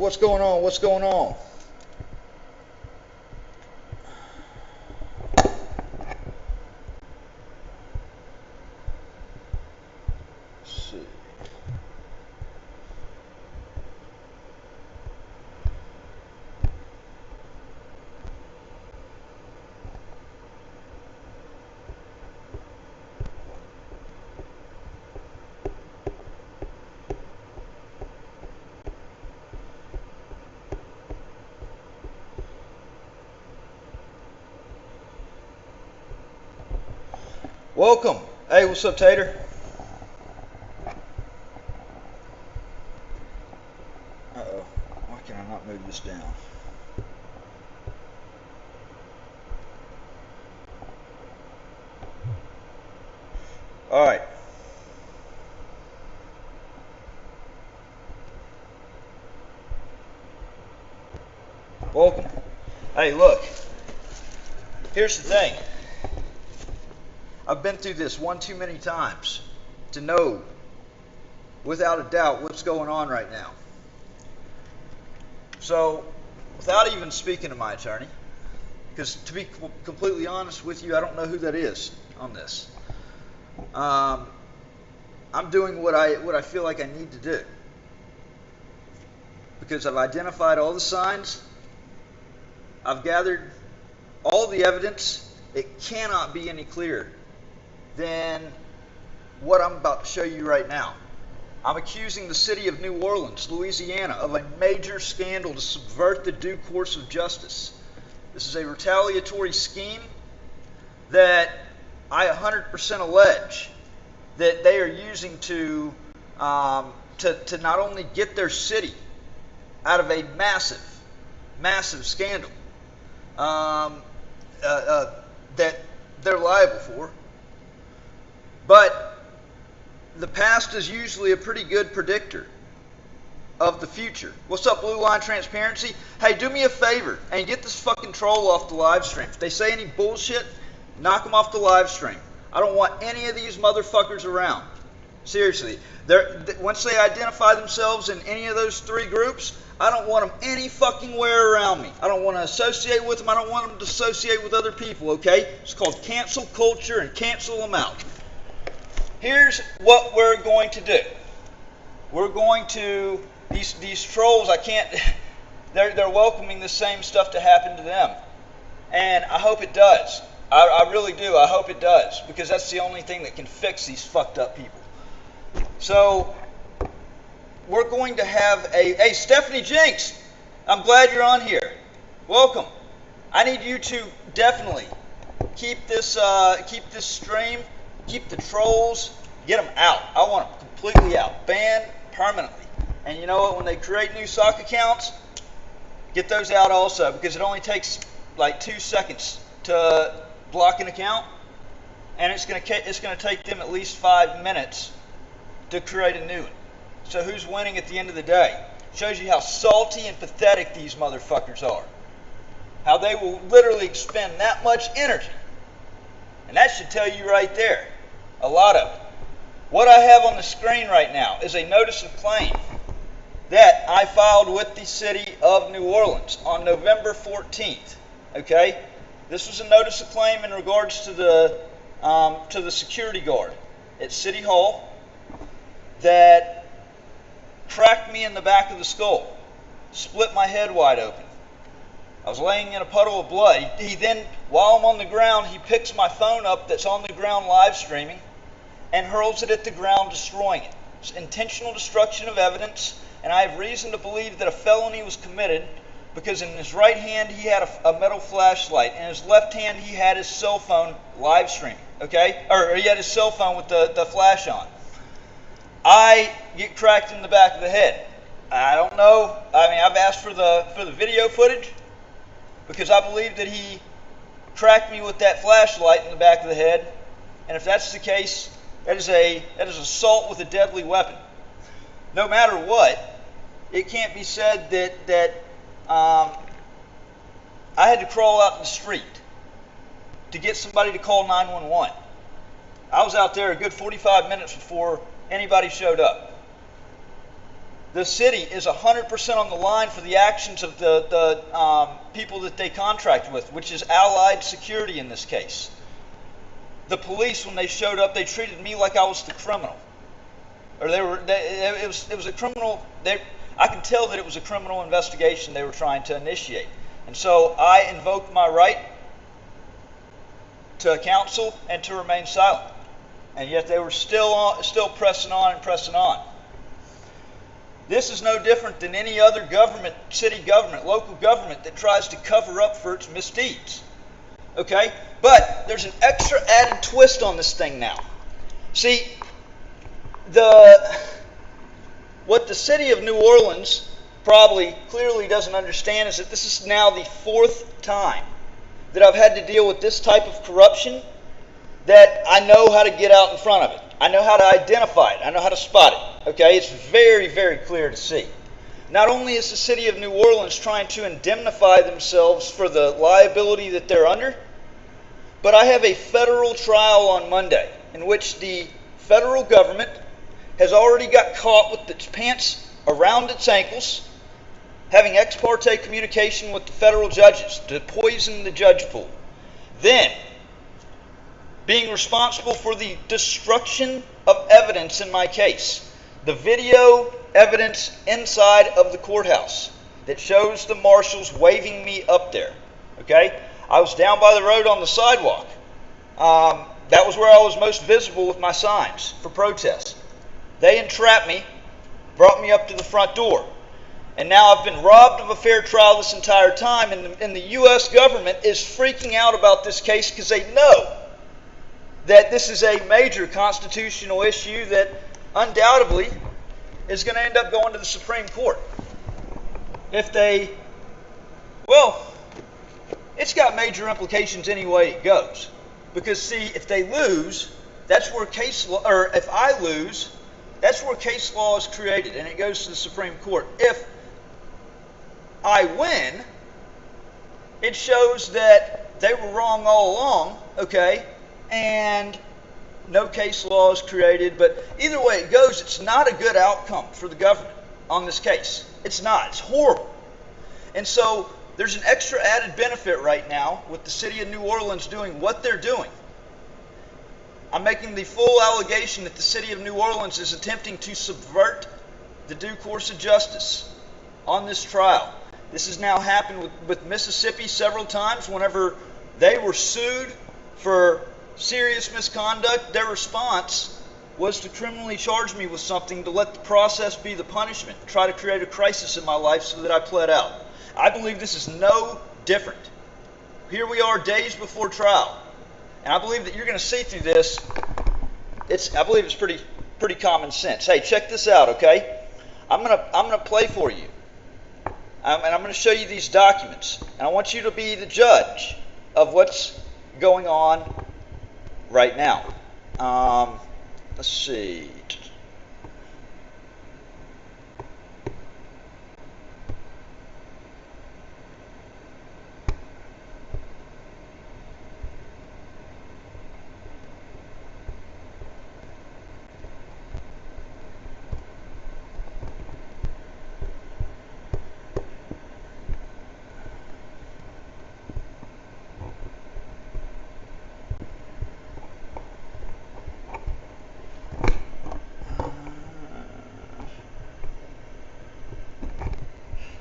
What's going on? What's going on? Let's see. Welcome. Hey, what's up, Tater? Uh-oh. Why can I not move this down? All right. Welcome. Hey, look. Here's the thing. I've been through this one too many times to know, without a doubt, what's going on right now. So, without even speaking to my attorney, because to be completely honest with you, I don't know who that is on this. I'm doing what I feel like I need to do, because I've identified all the signs, I've gathered all the evidence. It cannot be any clearer than what I'm about to show you right now. I'm accusing the city of New Orleans, Louisiana, of a major scandal to subvert the due course of justice. This is a retaliatory scheme that I 100% allege that they are using to not only get their city out of a massive scandal that they're liable for, but the past is usually a pretty good predictor of the future. What's up, Blue Line Transparency? Hey, do me a favor and get this fucking troll off the live stream. If they say any bullshit, knock them off the live stream. I don't want any of these motherfuckers around. Seriously. Once they identify themselves in any of those three groups, I don't want them any fucking where around me. I don't want to associate with them. I don't want them to associate with other people, okay? It's called cancel culture, and cancel them out. Here's what we're going to do. We're going to, these trolls, I can't, they're welcoming the same stuff to happen to them. And I hope it does. I really do. I hope it does. Because that's the only thing that can fix these fucked up people. So, we're going to have hey, Stephanie Jinx, I'm glad you're on here. Welcome. I need you to definitely keep this stream, keep the trolls, get them out. I want them completely out, banned permanently. And you know what? When they create new sock accounts, get those out also, because it only takes like 2 seconds to block an account, and it's going to take them at least 5 minutes to create a new one. So who's winning at the end of the day? Shows you how salty and pathetic these motherfuckers are. How they will literally expend that much energy. And that should tell you right there a lot of it. What I have on the screen right now is a notice of claim that I filed with the city of New Orleans on November 14th. Okay? This was a notice of claim in regards to the security guard at City Hall that cracked me in the back of the skull, split my head wide open. I was laying in a puddle of blood. He then, while I'm on the ground, he picks my phone up that's on the ground live streaming and hurls it at the ground, destroying it. It's intentional destruction of evidence, and I have reason to believe that a felony was committed because in his right hand he had a metal flashlight, and in his left hand he had his cell phone live streaming, okay? Or he had his cell phone with the flash on. I get cracked in the back of the head. I don't know. I mean, I've asked for the video footage because I believe that he cracked me with that flashlight in the back of the head. And if that's the case, that is assault with a deadly weapon. No matter what, it can't be said that I had to crawl out in the street to get somebody to call 911. I was out there a good 45 minutes before anybody showed up. the city is 100% on the line for the actions of the people that they contract with, which is Allied Security in this case. The police, when they showed up, they treated me like I was the criminal, or it was a criminal. I could tell that it was a criminal investigation they were trying to initiate, and so I invoked my right to counsel and to remain silent, and yet they were still pressing on and pressing on. This is no different than any other government, city government, local government that tries to cover up for its misdeeds. Okay? But there's an extra added twist on this thing now. See, what the city of New Orleans probably clearly doesn't understand is that this is now the 4th time that I've had to deal with this type of corruption, that I know how to get out in front of it. I know how to identify it. I know how to spot it. Okay? It's very, very clear to see. Not only is the city of New Orleans trying to indemnify themselves for the liability that they're under, but I have a federal trial on Monday in which the federal government has already got caught with its pants around its ankles, having ex parte communication with the federal judges to poison the judge pool. Then, being responsible for the destruction of evidence in my case. The video evidence inside of the courthouse that shows the marshals waving me up there. Okay? I was down by the road on the sidewalk. That was where I was most visible with my signs for protest. They entrapped me, brought me up to the front door. And now I've been robbed of a fair trial this entire time, and the U.S. government is freaking out about this case because they know that this is a major constitutional issue that undoubtedly is going to end up going to the Supreme Court. It's got major implications any way it goes. Because see, if they lose, that's where if I lose, that's where case law is created and it goes to the Supreme Court. If I win, it shows that they were wrong all along, okay? And no case law is created, but either way it goes, it's not a good outcome for the government on this case. It's not. It's horrible. And so there's an extra added benefit right now with the city of New Orleans doing what they're doing. I'm making the full allegation that the city of New Orleans is attempting to subvert the due course of justice on this trial. This has now happened with Mississippi several times. Whenever they were sued for serious misconduct, their response was to criminally charge me with something to let the process be the punishment, try to create a crisis in my life so that I pled out. I believe this is no different. Here we are days before trial, and I believe that you're going to see through this. I believe it's pretty common sense. Hey, check this out, okay? I'm gonna play for you, and I'm going to show you these documents, and I want you to be the judge of what's going on right now. Let's see.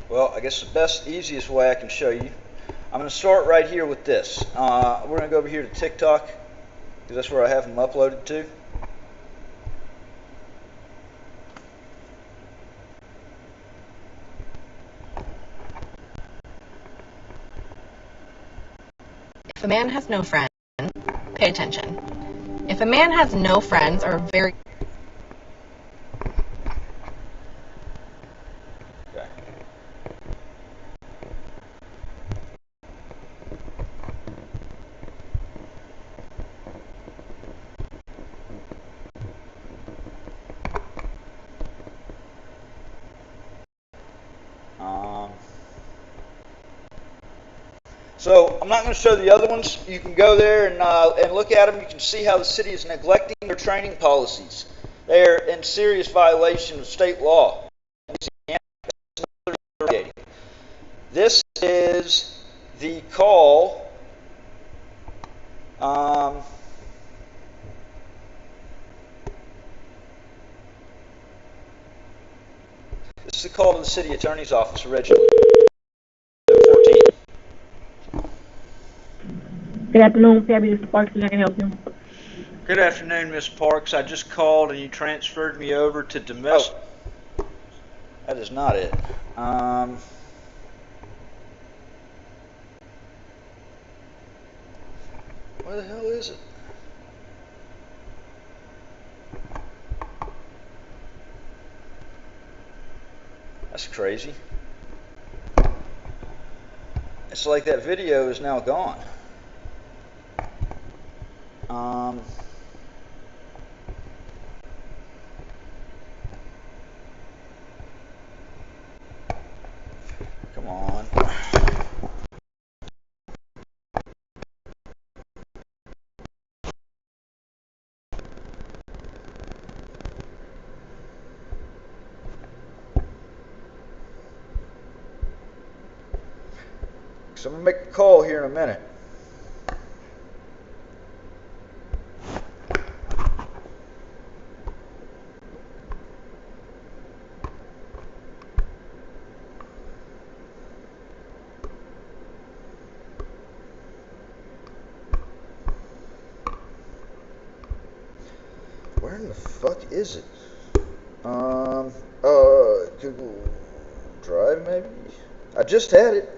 Well, I guess the easiest way I can show you, I'm going to start right here with this. We're going to go over here to TikTok, because that's where I have them uploaded to. If a man has no friends, pay attention. If a man has no friends or very... So I'm not going to show the other ones. You can go there and look at them. You can see how the city is neglecting their training policies. They are in serious violation of state law. And these This is the call. This is the call to the city attorney's office originally. 14. Good afternoon, Fabulous Sparks. I can help you. Good afternoon, Miss Parks. I just called and you transferred me over to domestic. Oh, that is not it. Where the hell is it? That's crazy. It's like that video is now gone. Come on. So I'm going to make a call here in a minute. Where in the fuck is it? Google Drive maybe? I just had it.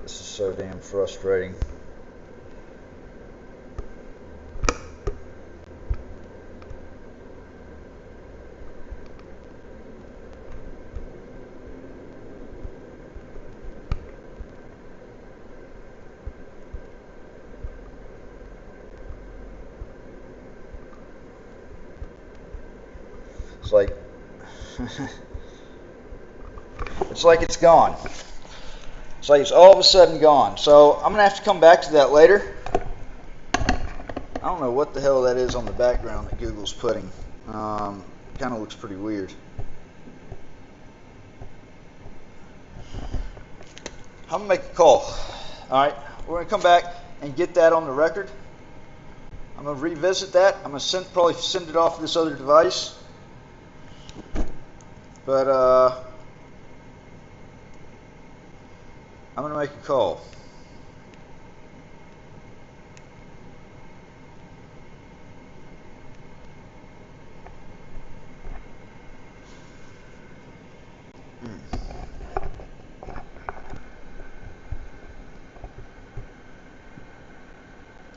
This is so damn frustrating. It's like it's gone. It's like it's all of a sudden gone. So I'm gonna have to come back to that later. I don't know what the hell that is on the background that Google's putting. Kind of looks pretty weird. I'm gonna make a call. All right, we're gonna come back and get that on the record. I'm gonna revisit that. I'm gonna probably send it off to this other device. But I'm gonna make a call.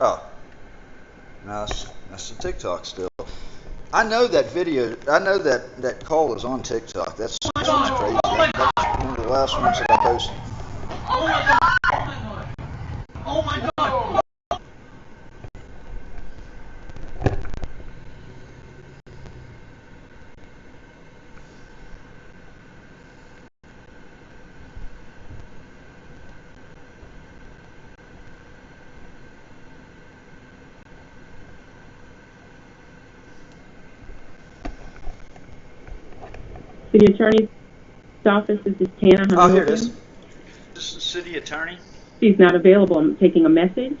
Oh, no, that's the TikTok still. I know that video. I know that call is on TikTok. That's crazy. That's one of the last ones that I posted. Oh my god! Oh my god! City Attorney's Office, this is Tana. Oh, here it is. This is the city attorney. She's not available. I'm taking a message.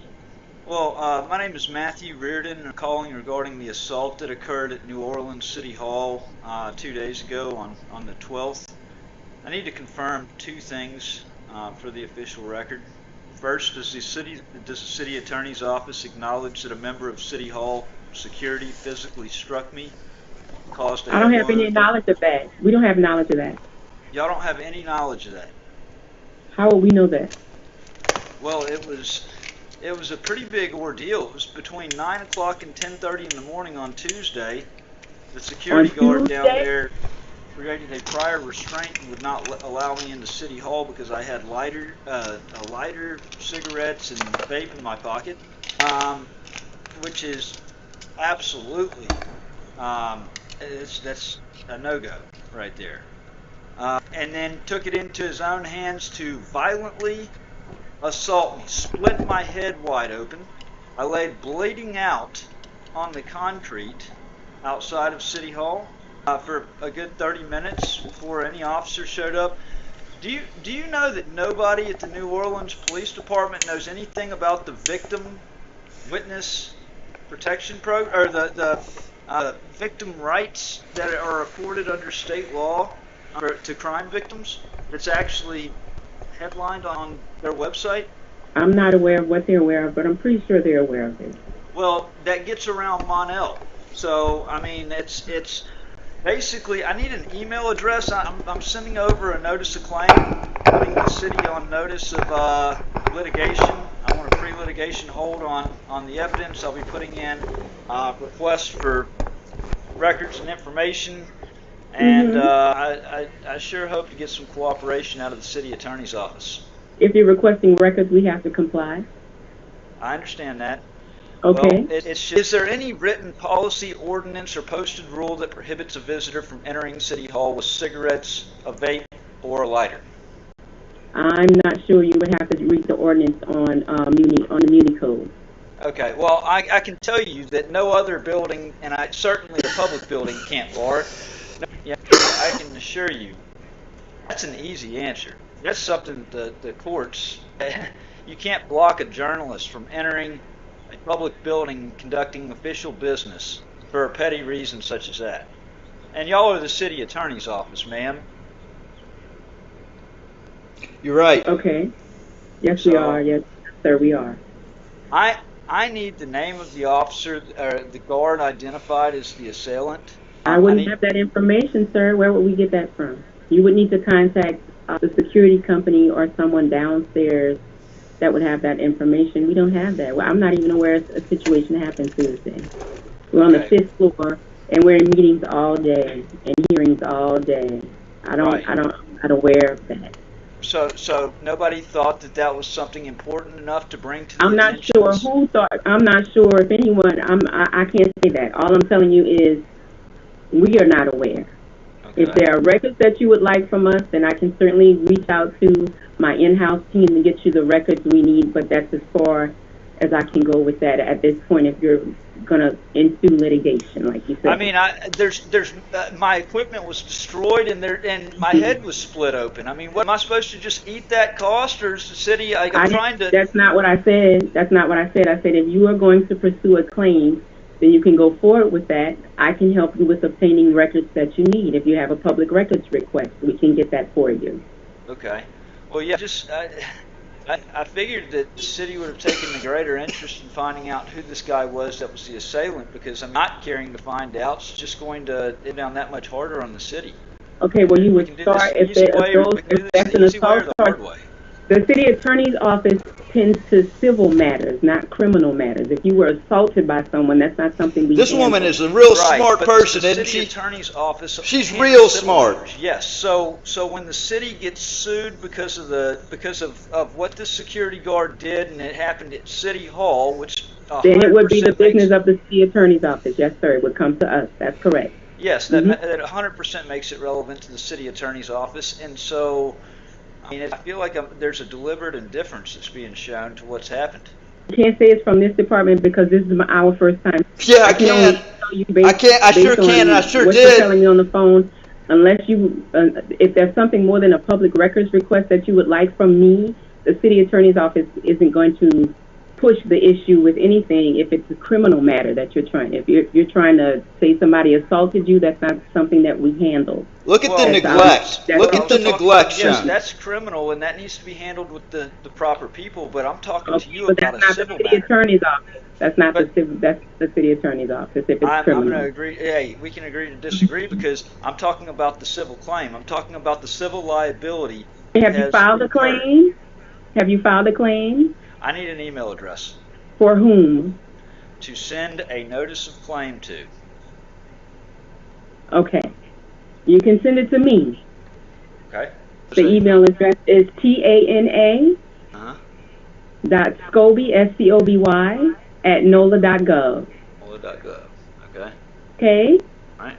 Well, my name is Matthew Reardon. I'm calling regarding the assault that occurred at New Orleans City Hall 2 days ago on the 12th. I need to confirm two things for the official record. First, does the city attorney's office acknowledge that a member of City Hall security physically struck me, caused a I don't head have any wound? knowledge of that. We don't have knowledge of that. Y'all don't have any knowledge of that? How will we know that? Well, it was a pretty big ordeal. It was between 9 o'clock and 10:30 in the morning on Tuesday. The security guard down there created a prior restraint and would not allow me into City Hall because I had a lighter, cigarettes, and vape in my pocket, which is absolutely, that's a no-go right there. And then took it into his own hands to violently assault me, split my head wide open. I laid bleeding out on the concrete outside of City Hall for a good 30 minutes before any officer showed up. Do you know that nobody at the New Orleans Police Department knows anything about the victim witness protection program, or the victim rights that are afforded under state law to crime victims? That's actually headlined on their website. I'm not aware of what they're aware of, but I'm pretty sure they're aware of it. Well, that gets around Monell. So, I mean, it's basically, I need an email address. I'm sending over a notice of claim, putting the city on notice of litigation. I want a pre-litigation hold on the evidence. I'll be putting in requests for records and information. And I sure hope to get some cooperation out of the city attorney's office. If you're requesting records, we have to comply. I understand that. Okay. Well, is there any written policy, ordinance, or posted rule that prohibits a visitor from entering City Hall with cigarettes, a vape, or a lighter? I'm not sure. You would have to read the ordinance on the Muni Code. Okay. Well, I can tell you that no other building, and certainly a public building, can't bar it. No, yeah, I can assure you, that's an easy answer. That's something the courts. You can't block a journalist from entering a public building conducting official business for a petty reason such as that. And y'all are the city attorney's office, ma'am. You're right. Okay. Yes, we are. Yes, sir, we are. I need the name of the officer, or the guard identified as the assailant. I wouldn't have that information, sir. Where would we get that from? You would need to contact the security company or someone downstairs that would have that information. We don't have that. Well, I'm not even aware a situation happened Tuesday. We're on the 5th floor, and we're in meetings all day and hearings all day. I'm not aware of that. So nobody thought that was something important enough to bring to the I'm not sure who thought. I'm not sure if anyone. I can't say that. All I'm telling you is we are not aware. Okay. If there are records that you would like from us, then I can certainly reach out to my in-house team to get you the records we need, but that's as far as I can go with that at this point if you're going to ensue litigation, like you said. I mean, my equipment was destroyed and my head was split open. I mean, what am I supposed to just eat that cost, or is the city, That's not what I said. That's not what I said. I said if you are going to pursue a claim, then you can go forward with that. I can help you with obtaining records that you need. If you have a public records request, we can get that for you. Okay. Well, yeah, I figured that the city would have taken a greater interest in finding out who this guy was that was the assailant, because I'm not caring to find out. It's just going to get down that much harder on the city. Okay, well, you would start if that's an assault charge. The city attorney's office tends to civil matters, not criminal matters. If you were assaulted by someone, that's not something we. This woman is a real smart person, isn't she? The city attorney's office. She's real smart. Matters. Yes. So when the city gets sued because of what the security guard did, and it happened at City Hall, which then it would be the business of the city attorney's office. Yes, sir. It would come to us. That's correct. Yes, that 100% makes it relevant to the city attorney's office, and so. I mean, I feel like there's a deliberate indifference that's being shown to what's happened. You can't say it's from this department because this is our first time. Yeah, I can. I sure can, and I sure did. What you're telling me on the phone, unless you, if there's something more than a public records request that you would like from me, the city attorney's office isn't going to push the issue with anything if it's a criminal matter that you're trying. If you're trying to say somebody assaulted you, that's not something that we handle. Look at the neglect. Look at the neglect. Yes, that's criminal, and that needs to be handled with the proper people. But I'm talking to you about a civil matter. That's not the city attorney's office. That's not that's the city attorney's office. If it's criminal, I'm going to agree. Hey, we can agree to disagree because I'm talking about the civil claim. I'm talking about the civil liability. Have you filed a claim? Have you filed a claim? I need an email address. For whom? To send a notice of claim to. Okay. You can send it to me. Okay. The email address is TANA .scoby, SCOBY, at NOLA.gov. NOLA.gov. Okay. Okay? All right.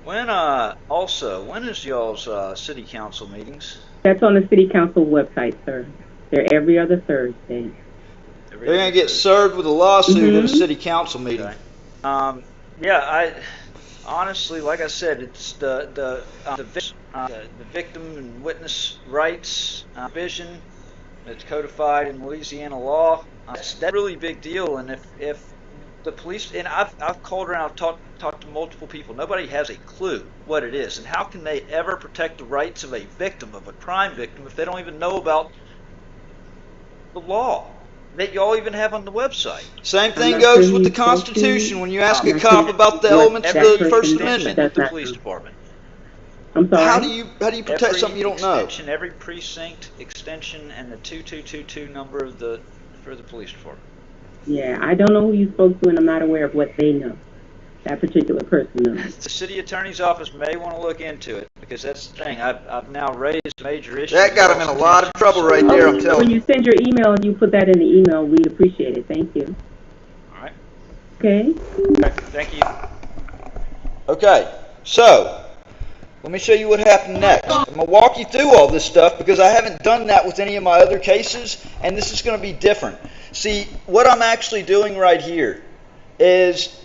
When is y'all's city council meetings? That's on the city council website, sir. They're every other Thursday. They're going to get served with a lawsuit at a city council meeting. Okay. Yeah, honestly, like I said, it's the victim and witness rights provision that's codified in Louisiana law. That's a really big deal, and if the police, and I've called around, talked to multiple people, nobody has a clue what it is, and how can they ever protect the rights of a victim, of a crime victim, if they don't even know about the law that y'all even have on the website? Same thing goes with the Constitution. When you ask a cop about the elements of the First Amendment, with the police department. I'm sorry. How do you protect something you don't know? Every precinct extension and the 2222 number for the police department. Yeah, I don't know who you spoke to, and I'm not aware of what they know. That particular person knows. The city attorney's office may want to look into it, because that's the thing. I've now raised major issues. That got him in a lot of trouble right there, I'm telling When you. you send your email and you put that in the email, we'd appreciate it. Thank you. All right. Okay? Thank you. Okay, so let me show you what happened next. I'm going to walk you through all this stuff because I haven't done that with any of my other cases, and this is going to be different. See, what I'm actually doing right here is,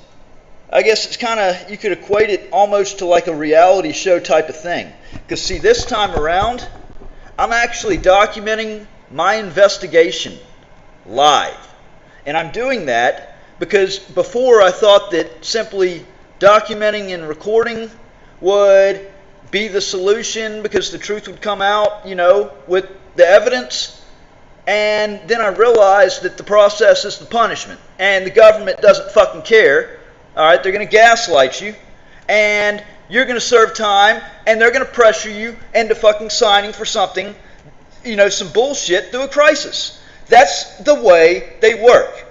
I guess it's kind of, you could equate it almost to like a reality show type of thing. Because see, this time around, I'm actually documenting my investigation live. And I'm doing that because before I thought that simply documenting and recording would be the solution because the truth would come out, with the evidence. And then I realized that the process is the punishment. And the government doesn't fucking care. All right, they're going to gaslight you. And you're going to serve time. And they're going to pressure you into fucking signing for something, some bullshit through a crisis. That's the way they work.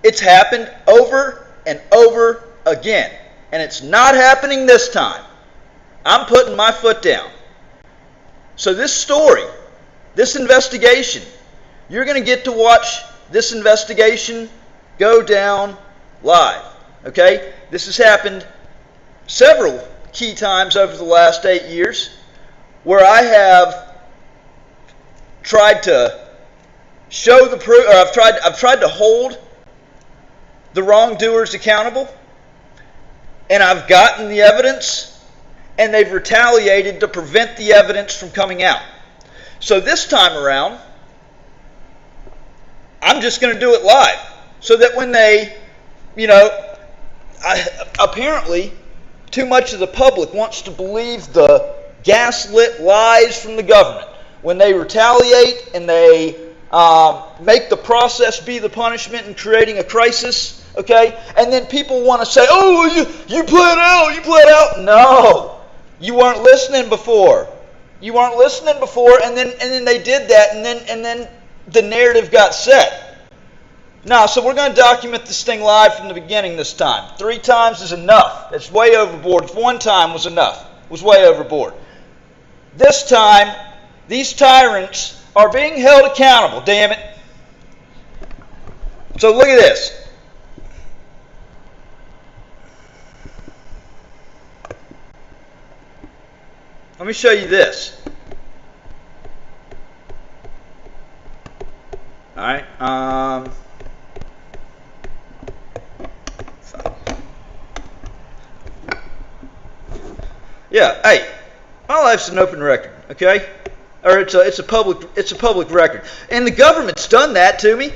It's happened over and over again. And it's not happening this time. I'm putting my foot down. So this story, this investigation, you're going to get to watch this investigation go down live. Okay? This has happened several key times over the last 8 years where I have tried to show the proof, or I've tried to hold the wrongdoers accountable, and I've gotten the evidence, and they've retaliated to prevent the evidence from coming out. So this time around, I'm just going to do it live, so that when they, apparently too much of the public wants to believe the gaslit lies from the government. When they retaliate and they make the process be the punishment in creating a crisis, okay? And then people want to say, oh, you play it out. No, you weren't listening before. You weren't listening before, and then they did that, and then the narrative got set. Now, so we're going to document this thing live from the beginning this time. 3 times is enough. It's way overboard. If 1 time was enough, it was way overboard. This time, these tyrants are being held accountable, damn it. So look at this. Let me show you this. All right. Yeah. Hey, my life's an open record. Okay. Or it's a public record, and the government's done that to me.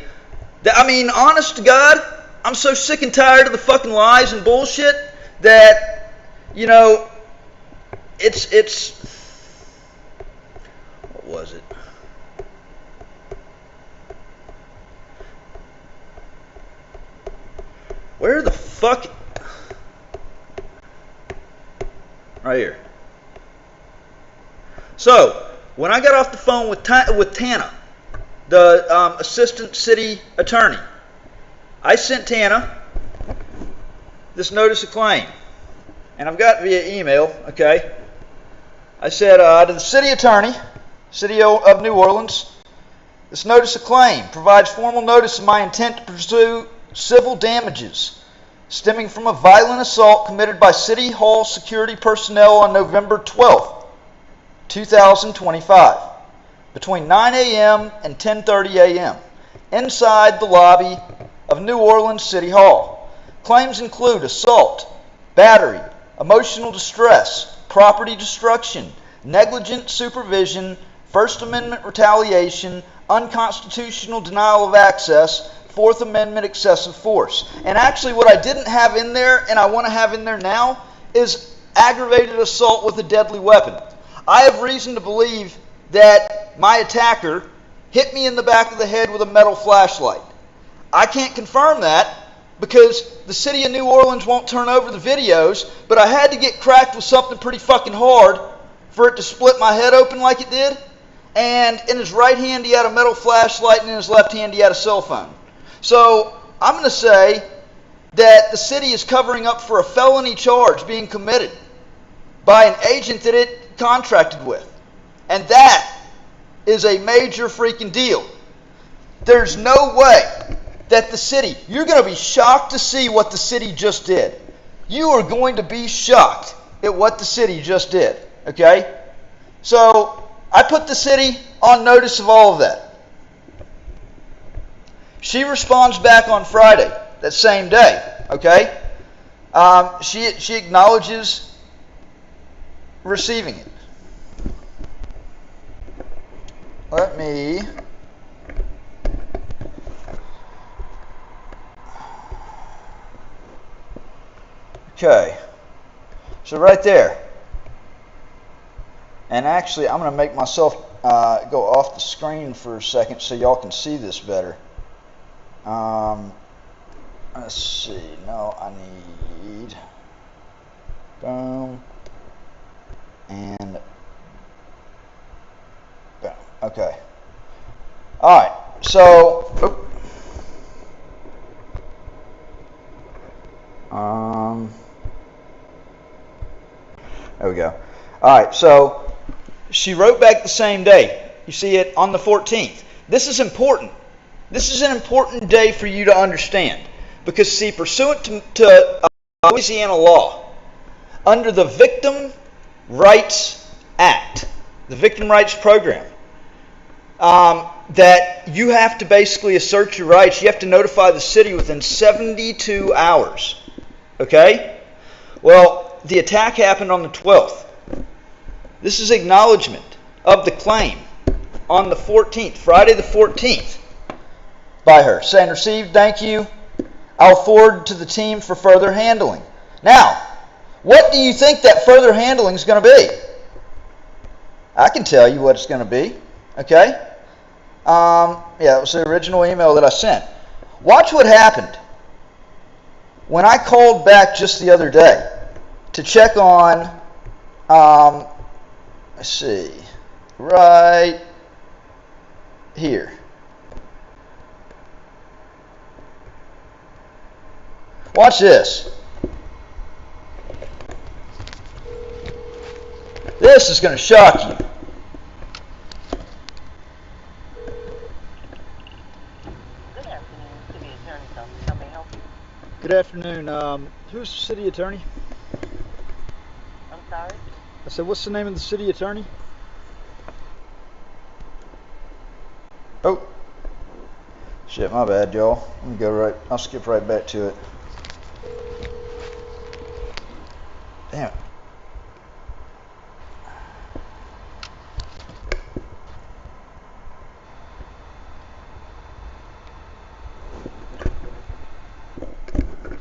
I mean, honest to God, I'm so sick and tired of the fucking lies and bullshit that, it's what was it? Where the fuck? Right here. So, when I got off the phone with Tana, the assistant city attorney. I sent Tana this notice of claim, and I've got it via email, okay? I said to the city attorney, City of New Orleans, this notice of claim provides formal notice of my intent to pursue civil damages stemming from a violent assault committed by City Hall security personnel on November 12th, 2025, between 9 a.m. and 10:30 a.m. inside the lobby of New Orleans City Hall. Claims include assault, battery, emotional distress, property destruction, negligent supervision, First Amendment retaliation, unconstitutional denial of access, Fourth Amendment excessive force. And actually what I didn't have in there, and I want to have in there now, is aggravated assault with a deadly weapon. I have reason to believe that my attacker hit me in the back of the head with a metal flashlight. I can't confirm that because the city of New Orleans won't turn over the videos, but I had to get cracked with something pretty fucking hard for it to split my head open like it did. And in his right hand he had a metal flashlight, and in his left hand he had a cell phone. So I'm going to say that the city is covering up for a felony charge being committed by an agent that it contracted with. And that is a major freaking deal. There's no way that the city, you're going to be shocked to see what the city just did. You are going to be shocked at what the city just did. Okay? So I put the city on notice of all of that. She responds back on Friday, that same day. Okay? She acknowledges receiving it. Let me okay, so right there, and actually I'm going to make myself go off the screen for a second so y'all can see this better. Let's see, no, I need boom and boom. Okay. All right. So, there we go. All right. So she wrote back the same day. You see it on the 14th. This is important. This is an important day for you to understand because, see, pursuant to Louisiana law, under the Victim Rights Act, the Victim Rights Program, that you have to basically assert your rights. You have to notify the city within 72 hours. Okay? Well, the attack happened on the 12th. This is acknowledgement of the claim on the 14th, Friday the 14th, by her, saying, received, thank you. I'll forward to the team for further handling. Now, what do you think that further handling is going to be? I can tell you what it's going to be. Okay? Yeah, it was the original email that I sent. Watch what happened when I called back just the other day to check on, let's see, right here. Watch this. This is going to shock you. Good afternoon, City Attorney's Office. How may I help you? Good afternoon. Who's the city attorney? I'm sorry? I said, what's the name of the city attorney? Oh. Shit, my bad, y'all. Let me go right. I'll skip right back to it. Damn it.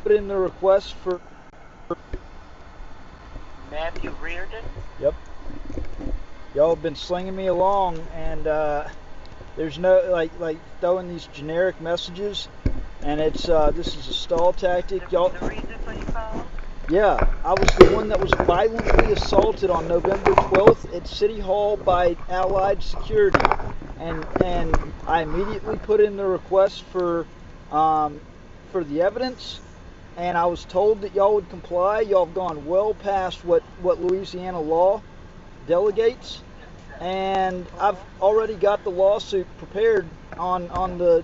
Put in the request for Matthew Reardon? Yep. Y'all have been slinging me along, and there's no like throwing these generic messages, and it's this is a stall tactic. Y'all. The reason for your call? Yeah, I was the one that was violently assaulted on November 12th at City Hall by Allied Security, and I immediately put in the request for the evidence, and I was told that y'all would comply. Y'all have gone well past what Louisiana law delegates, and I've already got the lawsuit prepared on the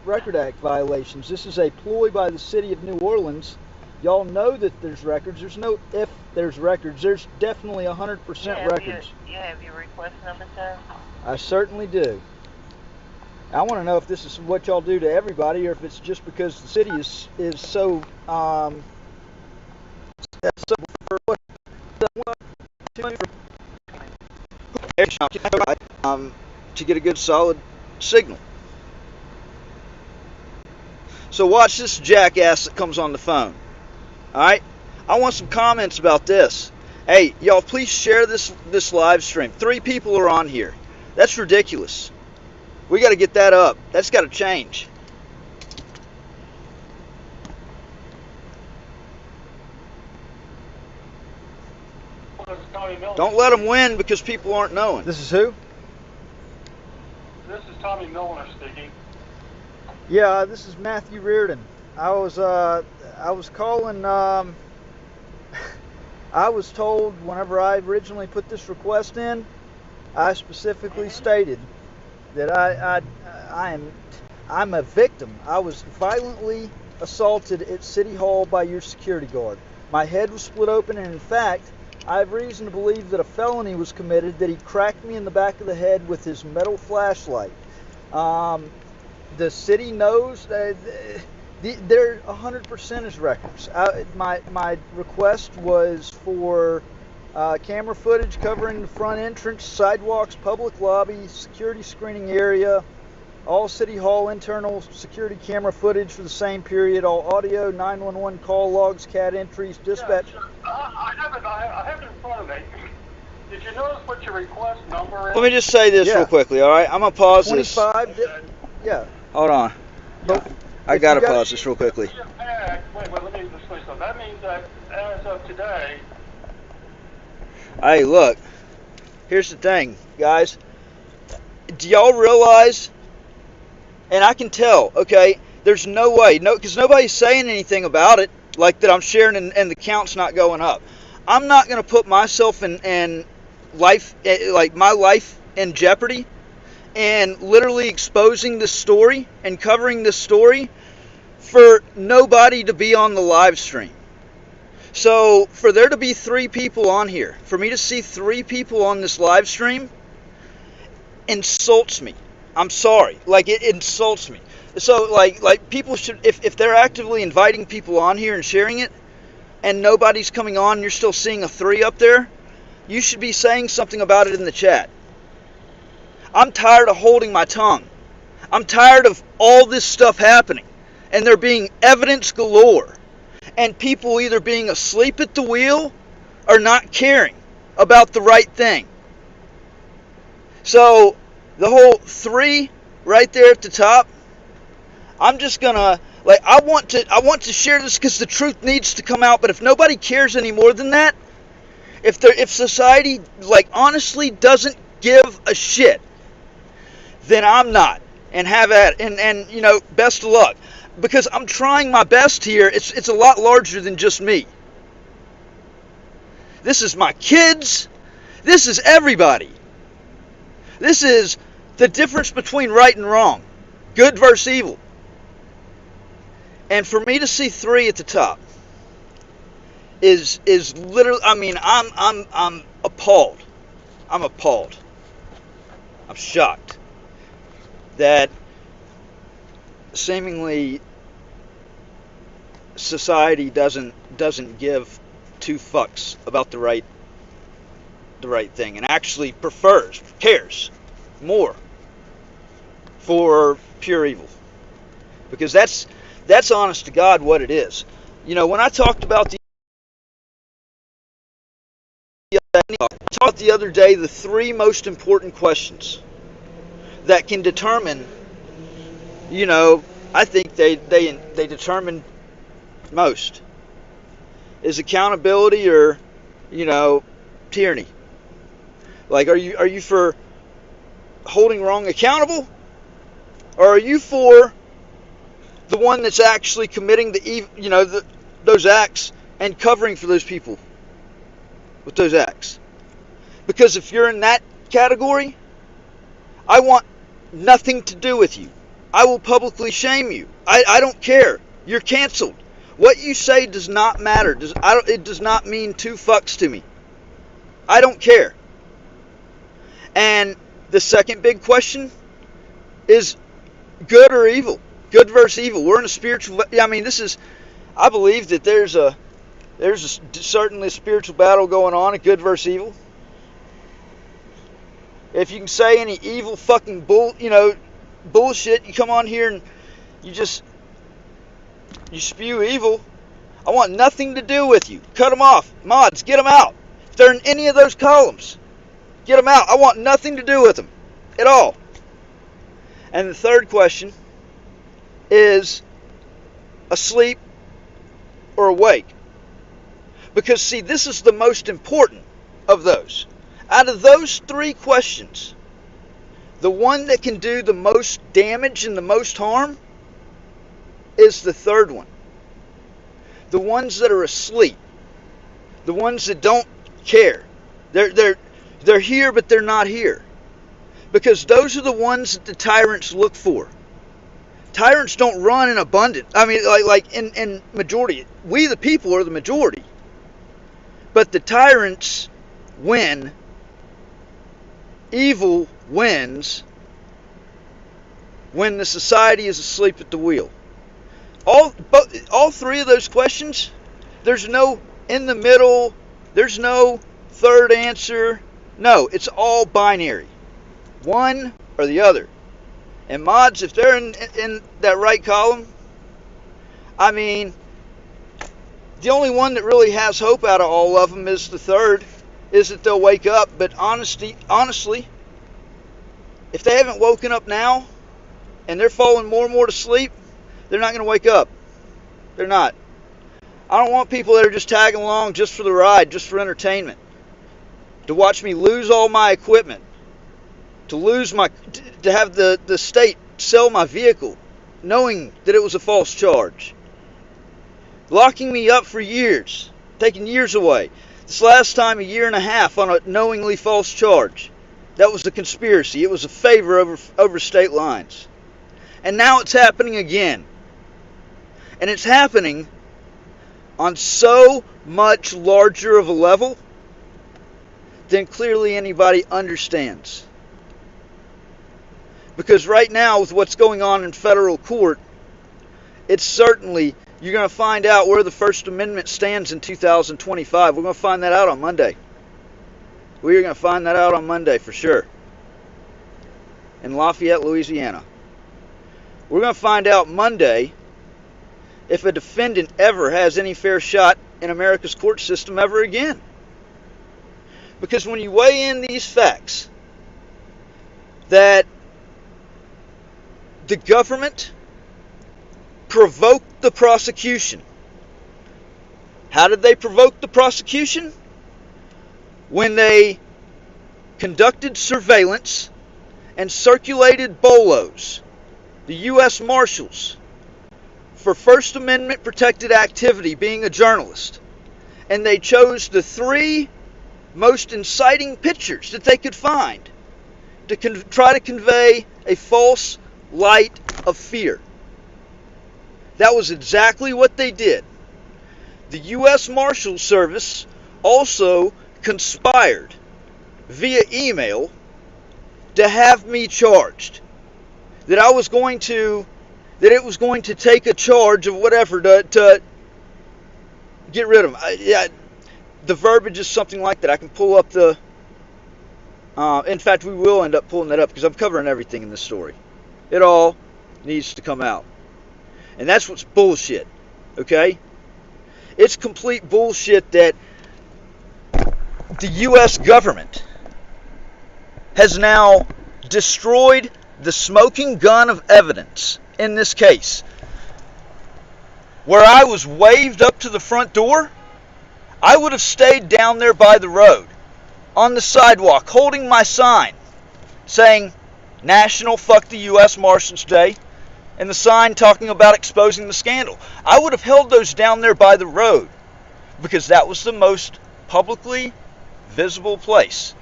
Record Act violations. This is a ploy by the city of New Orleans. Y'all know that there's records. There's no if there's records. There's definitely 100% records. You have your request number, sir? I certainly do. I want to know if this is what y'all do to everybody, or if it's just because the city is so to get a good solid signal. So watch this jackass that comes on the phone. Alright? I want some comments about this. Hey, y'all, please share this live stream. 3 people are on here. That's ridiculous. We got to get that up. That's got to change. Don't let them win because people aren't knowing. This is who? This is Tommy Miller speaking. Yeah, this is Matthew Reardon. I was calling. I was told whenever I originally put this request in, I specifically stated that I'm a victim. I was violently assaulted at City Hall by your security guard. My head was split open, and in fact, I have reason to believe that a felony was committed, that he cracked me in the back of the head with his metal flashlight. The city knows that there 100% is records. My request was for camera footage covering the front entrance, sidewalks, public lobby, security screening area, all City Hall internal security camera footage for the same period, all audio, 911 call logs, CAD entries, dispatch. Yeah, I have it in front of me. Did you notice what your request number is? Let me just say this real quickly, alright? I'm going to pause 25, this. Yeah. Hold on. I got to pause this real quickly. Wait, let me explain something. That means that as of today... Hey, look. Here's the thing, guys. Do y'all realize... And I can tell, okay, there's no way, because nobody's saying anything about it, like that I'm sharing and the count's not going up. I'm not going to put myself in life, like my life in jeopardy, and literally exposing this story and covering this story for nobody to be on the live stream. So for there to be 3 people on here, for me to see 3 people on this live stream, insults me. I'm sorry. Like, it insults me. So, like people should, if they're actively inviting people on here and sharing it, and nobody's coming on, you're still seeing a 3 up there, you should be saying something about it in the chat. I'm tired of holding my tongue. I'm tired of all this stuff happening, and there being evidence galore, and people either being asleep at the wheel or not caring about the right thing. So, the whole 3 right there at the top, I'm just gonna, like, I want to share this because the truth needs to come out, but if nobody cares any more than that, if society, like, honestly doesn't give a shit, then I'm not, and have at it, and you know, best of luck, because I'm trying my best here. It's a lot larger than just me. This is my kids, this is everybody. This is the difference between right and wrong, good versus evil. And for me to see 3 at the top is literally, I mean, I'm appalled. I'm appalled. I'm shocked that seemingly society doesn't give 2 fucks about the right thing, and actually cares more for pure evil, because that's honest to God what it is. You know, when I talked about the other day, the 3 most important questions that can determine, you know, I think they determine most, is accountability or, you know, tyranny. Like, are you for holding wrong accountable? Or are you for the one that's actually committing those acts and covering for those people with those acts? Because if you're in that category, I want nothing to do with you. I will publicly shame you. I don't care. You're canceled. What you say does not matter. It does not mean two fucks to me. I don't care. And the second big question is good or evil. Good versus evil. We're in a spiritual... I believe that there's certainly a spiritual battle going on, a good versus evil. If you can say any evil fucking bullshit, you come on here and you spew evil. I want nothing to do with you. Cut them off. Mods, get them out. If they're in any of those columns, get them out. I want nothing to do with them at all. And the third question is asleep or awake? Because, see, this is the most important of those. Out of those three questions, the one that can do the most damage and the most harm is the third one. The ones that are asleep. The ones that don't care. They're here, but they're not here. Because those are the ones that the tyrants look for. Tyrants don't run in abundance. I mean, like in majority. We, the people, are the majority. But the tyrants win. Evil wins when the society is asleep at the wheel. All three of those questions, there's no in the middle, there's no third answer. No, it's all binary. One or the other. And mods, if they're in that right column, I mean, the only one that really has hope out of all of them is the third, is that they'll wake up. But honestly, if they haven't woken up now, and they're falling more and more to sleep, they're not going to wake up. They're not. I don't want people that are just tagging along just for the ride, just for entertainment. To watch me lose all my equipment. To have the state sell my vehicle, knowing that it was a false charge. Locking me up for years, taking years away. This last time, 1.5 years on a knowingly false charge. That was a conspiracy. It was a favor over state lines. And now it's happening again. And it's happening on so much larger of a level than clearly anybody understands. Because right now, with what's going on in federal court, it's certainly, you're going to find out where the First Amendment stands in 2025. We're going to find that out on Monday. We are going to find that out on Monday for sure. In Lafayette, Louisiana. We're going to find out Monday if a defendant ever has any fair shot in America's court system ever again. Because when you weigh in these facts, that the government provoked the prosecution. How did they provoke the prosecution? When they conducted surveillance and circulated bolos, the U.S. Marshals, for First Amendment protected activity, being a journalist. And they chose the 3 most inciting pictures that they could find to try to convey a false light of fear. That was exactly what they did. The U.S. Marshals Service also conspired via email to have me charged. That it was going to take a charge of whatever to get rid of them. The verbiage is something like that. I can pull up the... in fact, we will end up pulling that up because I'm covering everything in this story. It all needs to come out. And that's what's bullshit. Okay? It's complete bullshit that the U.S. government has now destroyed the smoking gun of evidence in this case. Where I was waved up to the front door, I would have stayed down there by the road, on the sidewalk, holding my sign, saying, National Fuck the U.S. Marshals Day, and the sign talking about exposing the scandal. I would have held those down there by the road because that was the most publicly visible place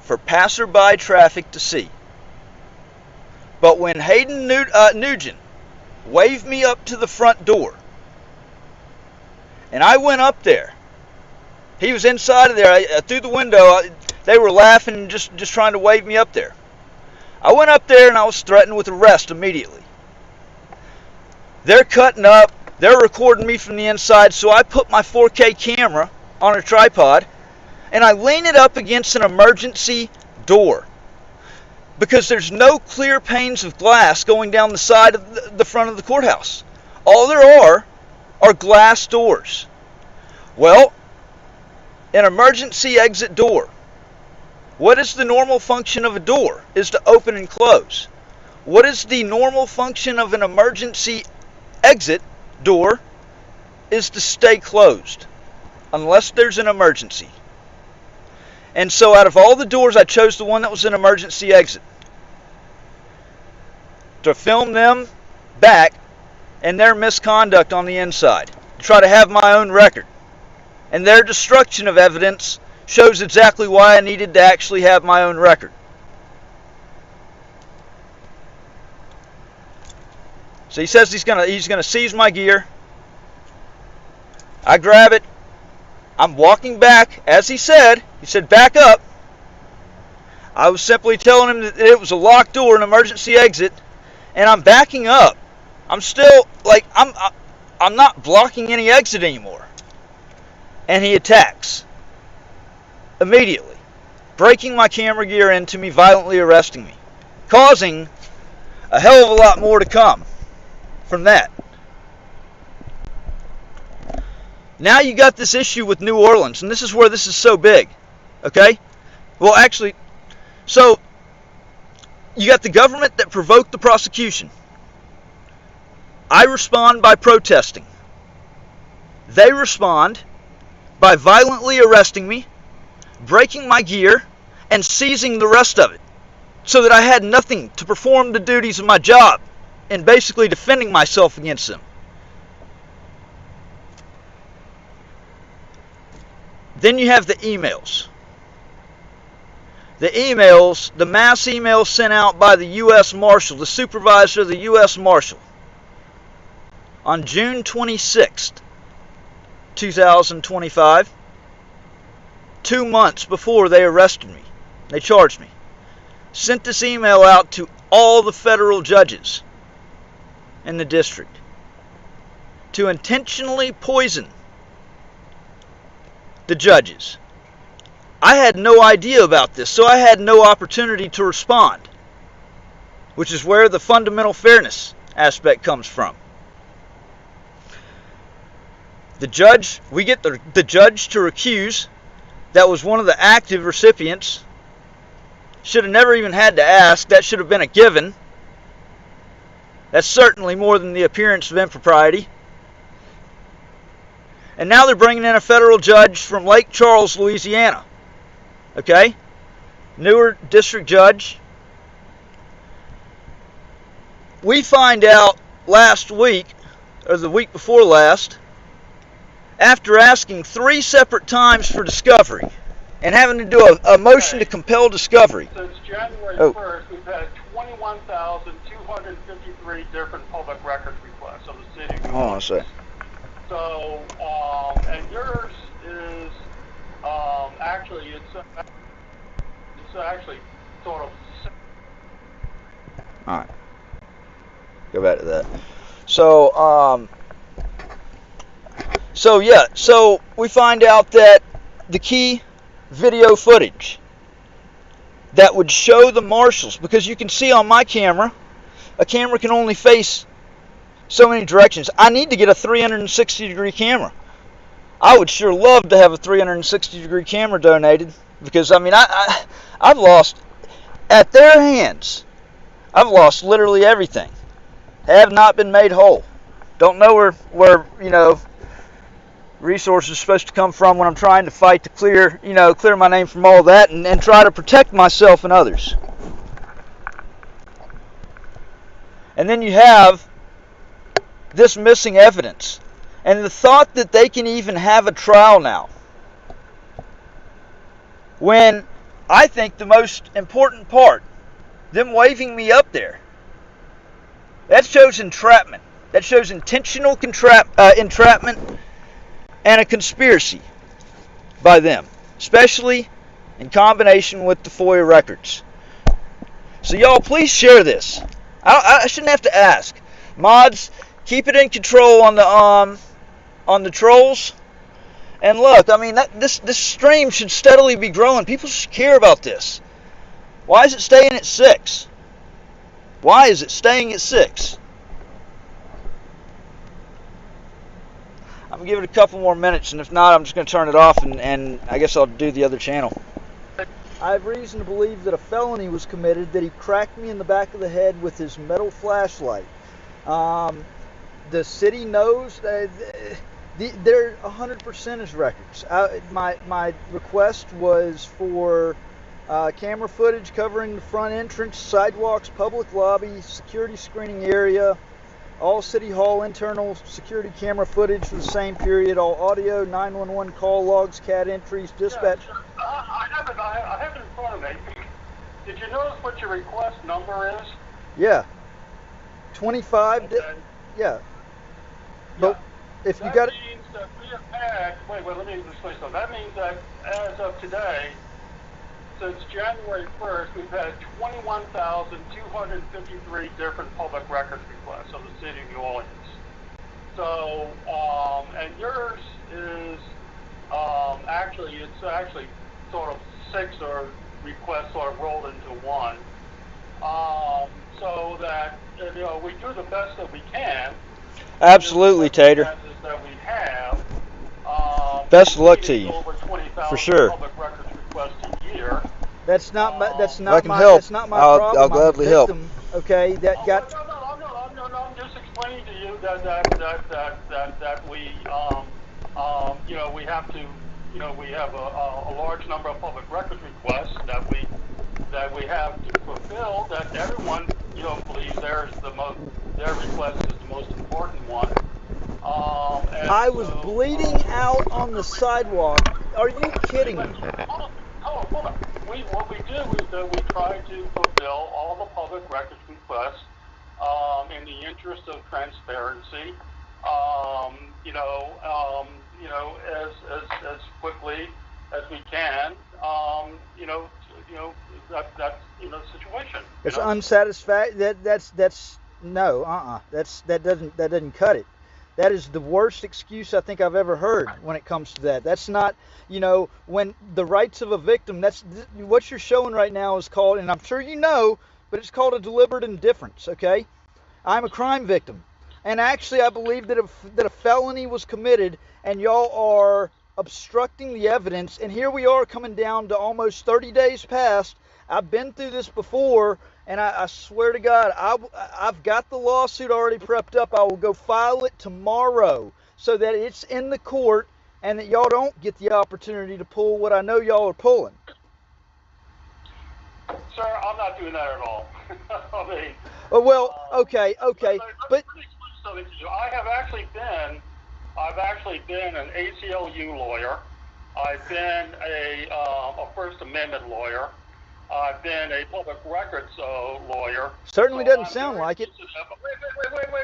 for passerby traffic to see. But when Hayden Nugent waved me up to the front door, and I went up there, he was inside of there. Through the window, they were laughing and just trying to wave me up there. I went up there and I was threatened with arrest immediately. They're cutting up. They're recording me from the inside, so I put my 4K camera on a tripod and I lean it up against an emergency door because there's no clear panes of glass going down the side of the front of the courthouse. All there are glass doors. Well, an emergency exit door. What is the normal function of a door? Is to open and close. What is the normal function of an emergency exit door? Is to stay closed unless there's an emergency. And so out of all the doors, I chose the one that was an emergency exit to film them back and their misconduct on the inside, to try to have my own record. And their destruction of evidence shows exactly why I needed to actually have my own record. So he says he's gonna seize my gear. I grab it. I'm walking back, as he said. He said, back up. I was simply telling him that it was a locked door, an emergency exit, and I'm backing up. I'm still, like, I'm not blocking any exit anymore. And he attacks. Immediately. Breaking my camera gear into me, violently arresting me. Causing a hell of a lot more to come from that. Now you got this issue with New Orleans, and this is where this is so big. Okay? Well, actually, so you got the government that provoked the prosecution. I respond by protesting. They respond by violently arresting me, breaking my gear, and seizing the rest of it, so that I had nothing to perform the duties of my job, and basically defending myself against them. Then you have the emails. The emails, the mass emails sent out by the U.S. Marshal, the supervisor of the U.S. Marshal, on June 26th, 2025, 2 months before they arrested me, they charged me, sent this email out to all the federal judges in the district to intentionally poison the judges. I had no idea about this, so I had no opportunity to respond, which is where the fundamental fairness aspect comes from. The judge, we get the judge to recuse, that was one of the active recipients. Should have never even had to ask. That should have been a given. That's certainly more than the appearance of impropriety. And now they're bringing in a federal judge from Lake Charles, Louisiana. Okay? Newer district judge. We find out last week, or the week before last, after asking 3 separate times for discovery and having to do a motion to compel discovery. Since January 1st, we've had 21,253 different public records requests of the city. Hold on a second. So, and yours is actually it's actually sort of. All right. Go back to that. So, so we find out that the key video footage that would show the marshals, because you can see on my camera, a camera can only face so many directions. I need to get a 360-degree camera. I would sure love to have a 360-degree camera donated, because, I mean, I've lost, at their hands, I've lost literally everything. Have not been made whole. Don't know where you know, resources are supposed to come from when I'm trying to fight to clear my name from all that and try to protect myself and others. And then you have this missing evidence. And the thought that they can even have a trial now, when I think the most important part, them waving me up there, that shows entrapment. That shows intentional entrapment and a conspiracy by them, especially in combination with the FOIA records. So y'all, please share this. I shouldn't have to ask. Mods, keep it in control on the trolls. And look, I mean, this stream should steadily be growing. People should care about this. Why is it staying at 6? Why is it staying at 6? I'm going to give it a couple more minutes, and if not, I'm just going to turn it off, and I guess I'll do the other channel. I have reason to believe that a felony was committed, that he cracked me in the back of the head with his metal flashlight. The city knows that they're 100% his records. My request was for camera footage covering the front entrance, sidewalks, public lobby, security screening area, all City Hall internal security camera footage for the same period, all audio, 911 call logs, CAD entries, dispatch. Yeah, I have it in front of me. Did you notice what your request number is? Yeah. 25. Okay. Yeah. But if you got that means that we have had, wait, let me explain something. That means that as of today, since January 1st, we've had 21,253 different public records requests of the city of New Orleans. So, and yours is it's actually sort of 6 or requests sort of rolled into one. So that we do the best that we can. Absolutely, Tater. That we have. Best of luck to you. Over 20,000 for sure. Public records requests a year. That's not my. That's not I can my. help. That's not my problem. I'll gladly help. No, Okay, I'm just explaining to you that we we have to we have a large number of public records requests that we have to fulfill, that everyone believes their request is the most important one. I was bleeding out on the sidewalk. Are you kidding me? Hold on. What we do is that we try to fulfill all the public records requests in the interest of transparency. As quickly as we can. That's the situation. It's unsatisfactory. That doesn't cut it. That is the worst excuse I think I've ever heard when it comes to that. That's not, when the rights of a victim, that's what you're showing right now is called, and I'm sure you know, but it's called a deliberate indifference, okay? I'm a crime victim. And actually, I believe that a felony was committed, and y'all are obstructing the evidence, and here we are coming down to almost 30 days past. I've been through this before, and I swear to God, I've got the lawsuit already prepped up. I will go file it tomorrow so that it's in the court and that y'all don't get the opportunity to pull what I know y'all are pulling. Sir, I'm not doing that at all. I mean, okay, but I've actually been an ACLU lawyer. I've been a First Amendment lawyer. I've been a public records lawyer. Certainly doesn't sound like it.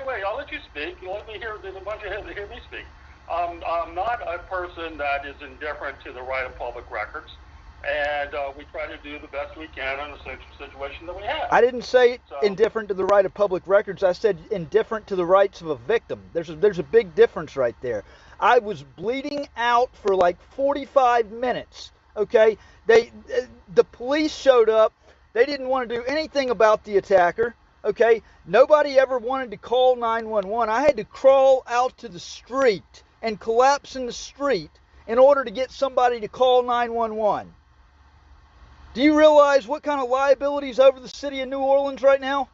Wait. I'll let you speak. You let me hear. There's a bunch of heads to hear me speak. I'm not a person that is indifferent to the right of public records, and we try to do the best we can in the situation that we have. I didn't say indifferent to the right of public records. I said indifferent to the rights of a victim. There's a big difference right there. I was bleeding out for like 45 minutes. Okay, the police showed up. They didn't want to do anything about the attacker. Okay, nobody ever wanted to call 911. I had to crawl out to the street and collapse in the street in order to get somebody to call 911. Do you realize what kind of liability is over the city of New Orleans right now?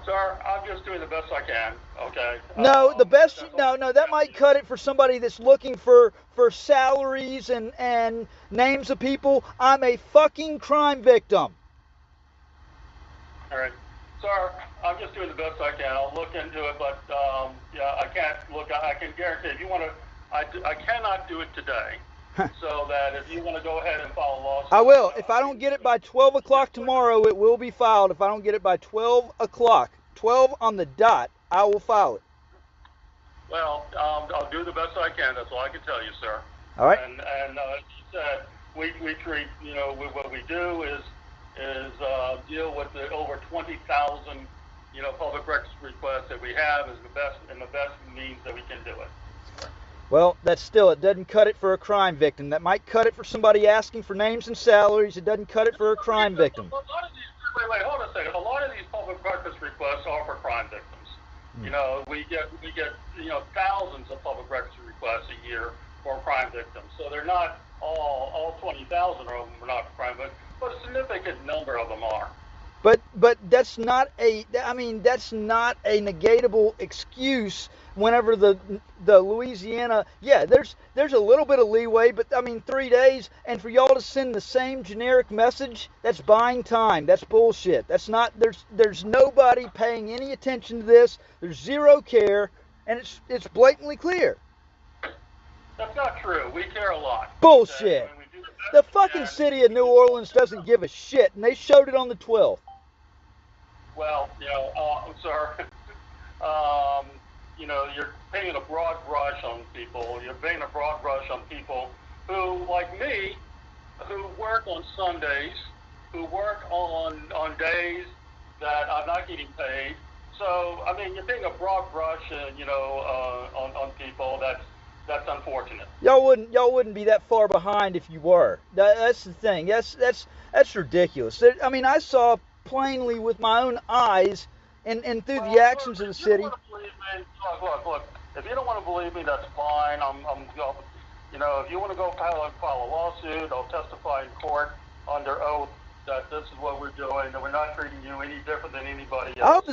Sir, I'm just doing the best I can, okay? No, that might cut it for somebody that's looking for salaries and names of people. I'm a fucking crime victim. All right. Sir, I'm just doing the best I can. I'll look into it, but yeah, I can't look. I can guarantee if you want to, I cannot do it today. So that if you want to go ahead and file a lawsuit, I will. If I don't get it by 12 o'clock tomorrow, it will be filed. If I don't get it by 12 o'clock, 12 on the dot, I will file it. Well, I'll do the best I can. That's all I can tell you, sir. All right. And as you said, we treat, what we do is deal with the over 20,000 public records requests that we have as the best means that we can do it. Well, it doesn't cut it for a crime victim. That might cut it for somebody asking for names and salaries. It doesn't cut it for a crime victim. Wait, hold on a second. A lot of these public records requests are for crime victims. We get thousands of public records requests a year for crime victims. So they're not all 20,000 of them are not for crime victims, but a significant number of them are. But that's not a negatable excuse whenever the Louisiana, there's a little bit of leeway, but 3 days, and for y'all to send the same generic message, that's buying time. That's bullshit. That's not, there's nobody paying any attention to this. There's zero care, and it's blatantly clear. That's not true. We care a lot. Bullshit. The fucking city of New Orleans doesn't give a shit, and they showed it on the 12th. Well, sir, you're painting a broad brush on people. You're painting a broad brush on people who, like me, who work on Sundays, who work on days that I'm not getting paid. So, you're painting a broad brush, on people. That's unfortunate. Y'all wouldn't be that far behind if you were. That's the thing. That's ridiculous. I saw plainly with my own eyes and through the actions of the city. Look. If you don't want to believe me, that's fine. If you want to go file a lawsuit, I'll testify in court under oath that this is what we're doing, that we're not treating you any different than anybody else. I hope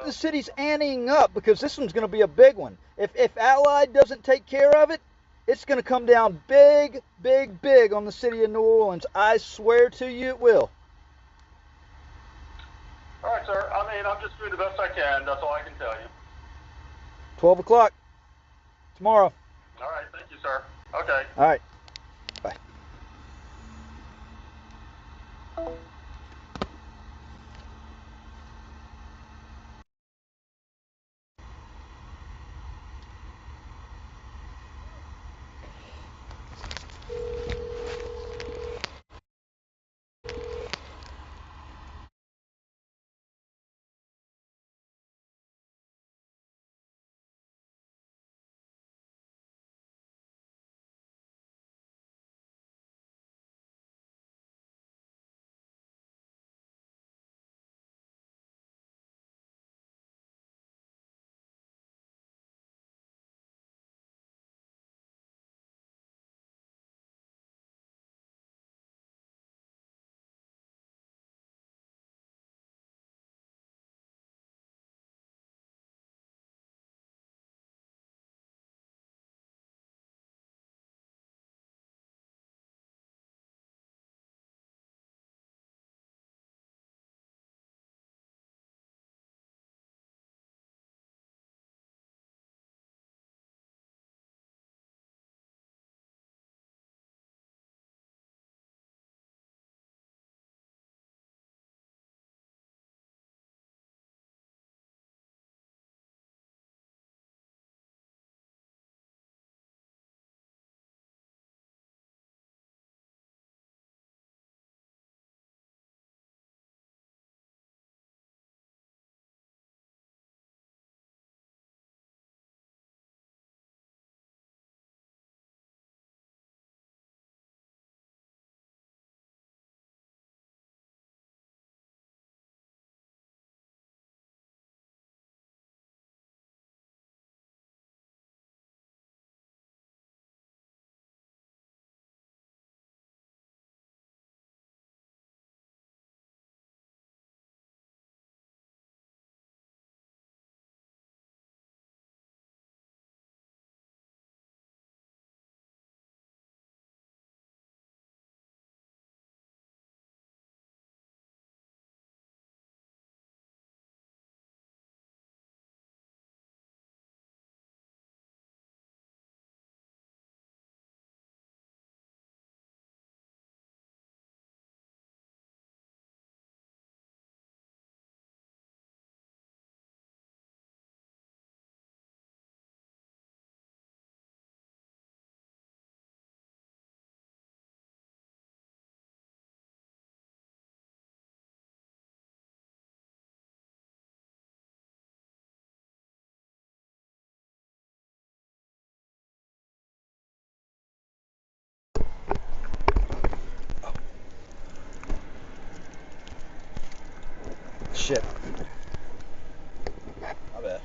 the city's anteing up, because this one's going to be a big one. If Allied doesn't take care of it, it's going to come down big, big, big on the city of New Orleans. I swear to you, it will. All right, sir. I'm just doing the best I can. That's all I can tell you. 12 o'clock tomorrow. All right. Thank you, sir. Okay. All right. Bye. shit. My bad.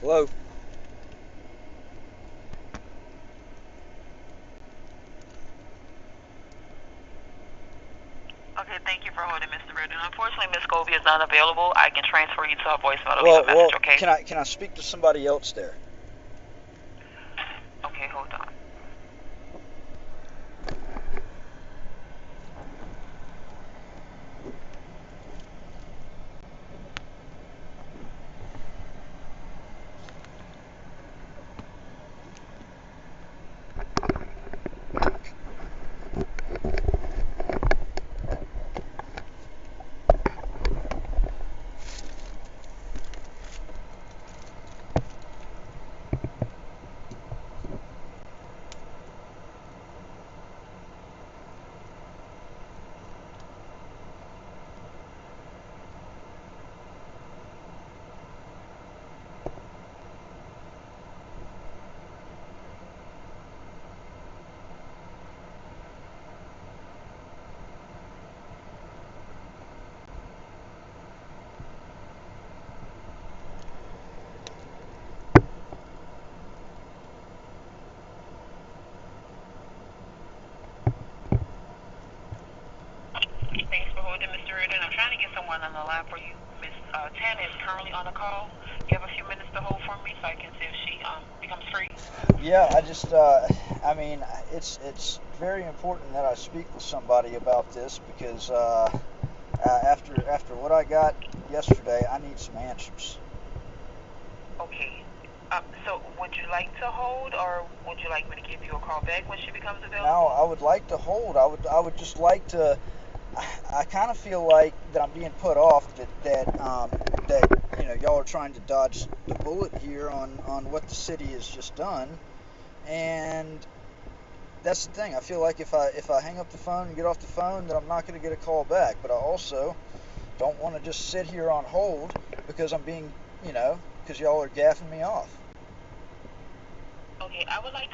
Hello? Okay, thank you for holding, Mr. Reardon. Unfortunately, Miss Goby is not available. I can transfer you to her voicemail to leave a message, okay? Can I speak to somebody else there? Okay, hold on. Thanks for holding, Mr. Reardon. I'm trying to get someone on the line for you. Miss Tan is currently on a call. You have a few minutes to hold for me so I can see if she becomes free. Yeah, I just, I mean, it's very important that I speak with somebody about this because after what I got yesterday, I need some answers. Okay. So would you like to hold, or would you like me to give you a call back when she becomes available? No, I would like to hold. I would just like to. I kind of feel like that I'm being put off. That you know y'all are trying to dodge the bullet here on what the city has just done, and that's the thing. I feel like if I hang up the phone and get off the phone, that I'm not going to get a call back. But I also don't want to just sit here on hold because I'm being, because y'all are gaffing me off. Okay, I would like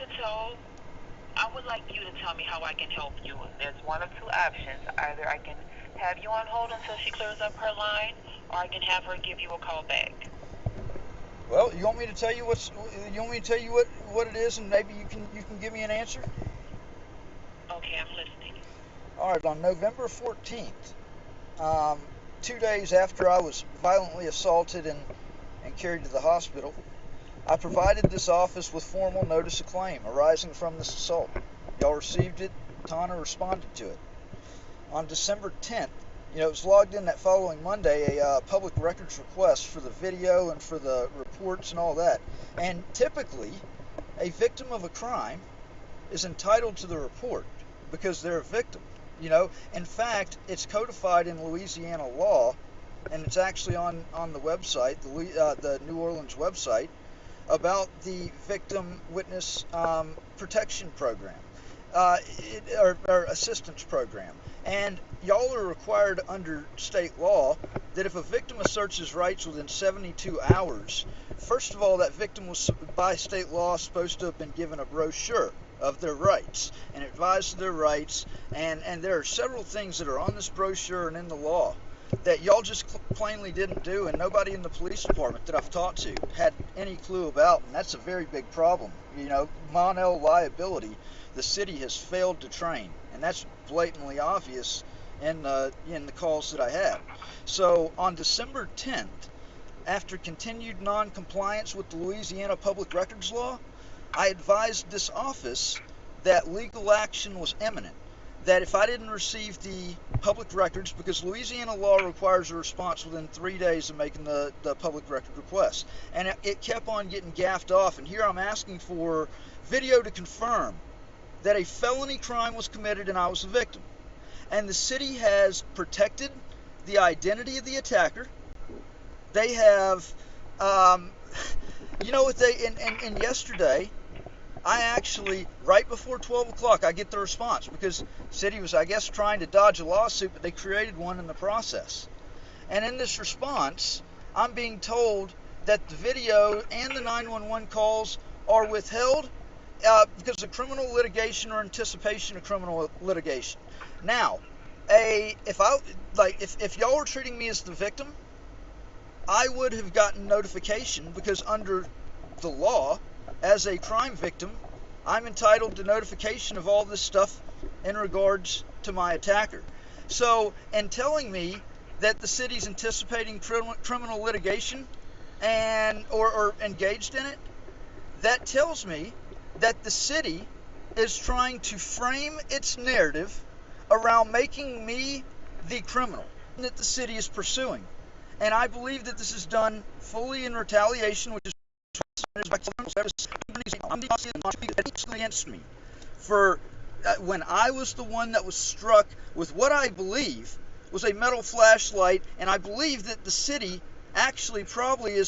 you to tell me how I can help you. There's one of two options. Either I can have you on hold until she clears up her line, or I can have her give you a call back. Well, you want me to tell you what it is, and maybe you can give me an answer? Okay, I'm listening. All right, on November 14th, 2 days after I was violently assaulted and carried to the hospital, I provided this office with formal notice of claim arising from this assault. Y'all received it. Tana responded to it. On December 10th, it was logged in that following Monday, a public records request for the video and for the reports and all that. And typically, a victim of a crime is entitled to the report because they're a victim. In fact, it's codified in Louisiana law, and it's actually on the website, the New Orleans website, about the Victim Witness Protection Program, or Assistance Program. And y'all are required under state law that if a victim asserts his rights within 72 hours, first of all, that victim was, by state law, supposed to have been given a brochure of their rights and advised of their rights. And there are several things that are on this brochure and in the law that y'all just plainly didn't do, and nobody in the police department that I've talked to had any clue about, and that's a very big problem. Mon-El liability, the city has failed to train, and that's blatantly obvious in the calls that I had. So on December 10th, after continued non-compliance with the Louisiana Public Records Law, I advised this office that legal action was imminent. that if I didn't receive the public records, because Louisiana law requires a response within 3 days of making the public record request, and it kept on getting gaffed off, and here I'm asking for video to confirm that a felony crime was committed and I was the victim. And the city has protected the identity of the attacker. They have, you know what and yesterday, I actually, right before 12 o'clock, I get the response because the city was, I guess, trying to dodge a lawsuit, but they created one in the process. And in this response, I'm being told that the video and the 911 calls are withheld because of criminal litigation or anticipation of criminal litigation. Now, if y'all were treating me as the victim, I would have gotten notification because under the law, as a crime victim, I'm entitled to notification of all this stuff in regards to my attacker. So, in telling me that the city's anticipating criminal litigation or engaged in it, that tells me that the city is trying to frame its narrative around making me the criminal that the city is pursuing. And I believe that this is done fully in retaliation, which is against me for when I was the one that was struck with what I believe was a metal flashlight, and I believe that the city actually probably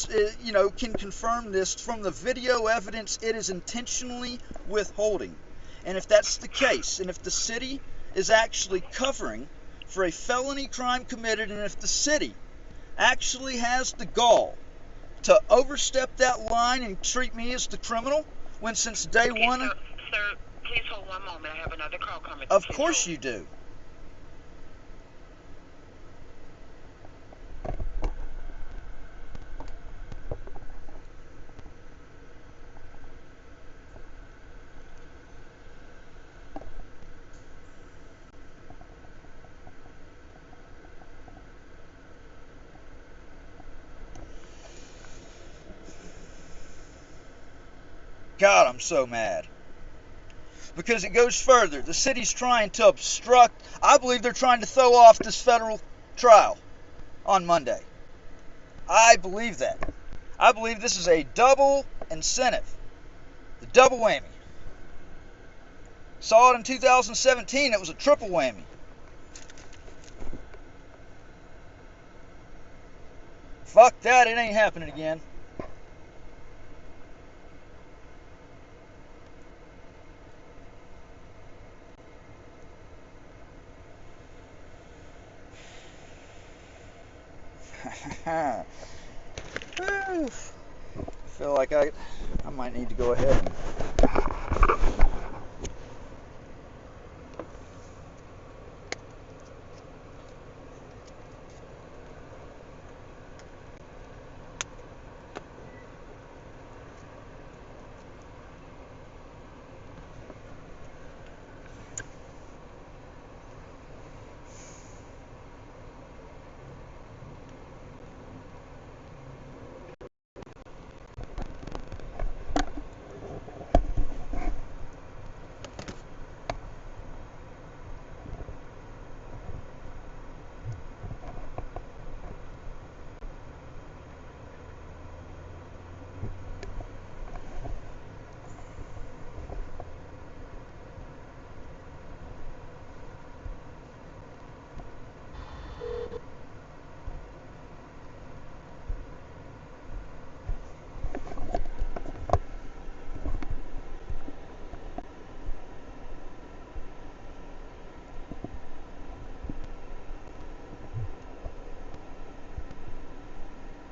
can confirm this from the video evidence it is intentionally withholding. And if that's the case, and if the city is actually covering for a felony crime committed, and if the city actually has the gall to overstep that line and treat me as the criminal, when since day one... Sir, please hold one moment. I have another call coming. Of course you do. God, I'm so mad. Because it goes further. The city's trying to obstruct. I believe they're trying to throw off this federal trial on Monday. I believe that. I believe this is a double incentive. The double whammy. Saw it in 2017. It was a triple whammy. Fuck that. It ain't happening again. I feel like I might need to go ahead and...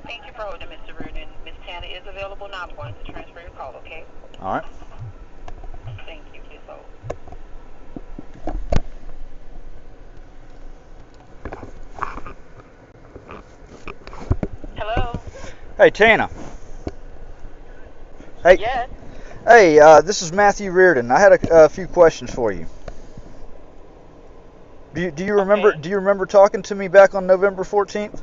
Thank you for holding, Mr. Reardon. Miss Tanner is available now. I'm going to transfer your call, okay? All right. Thank you. Please hold. Hello? Hey, Tana. Hey. Yes? Hey, this is Matthew Reardon. I had a few questions for you. Do you remember? Okay. Do you remember talking to me back on November 14th?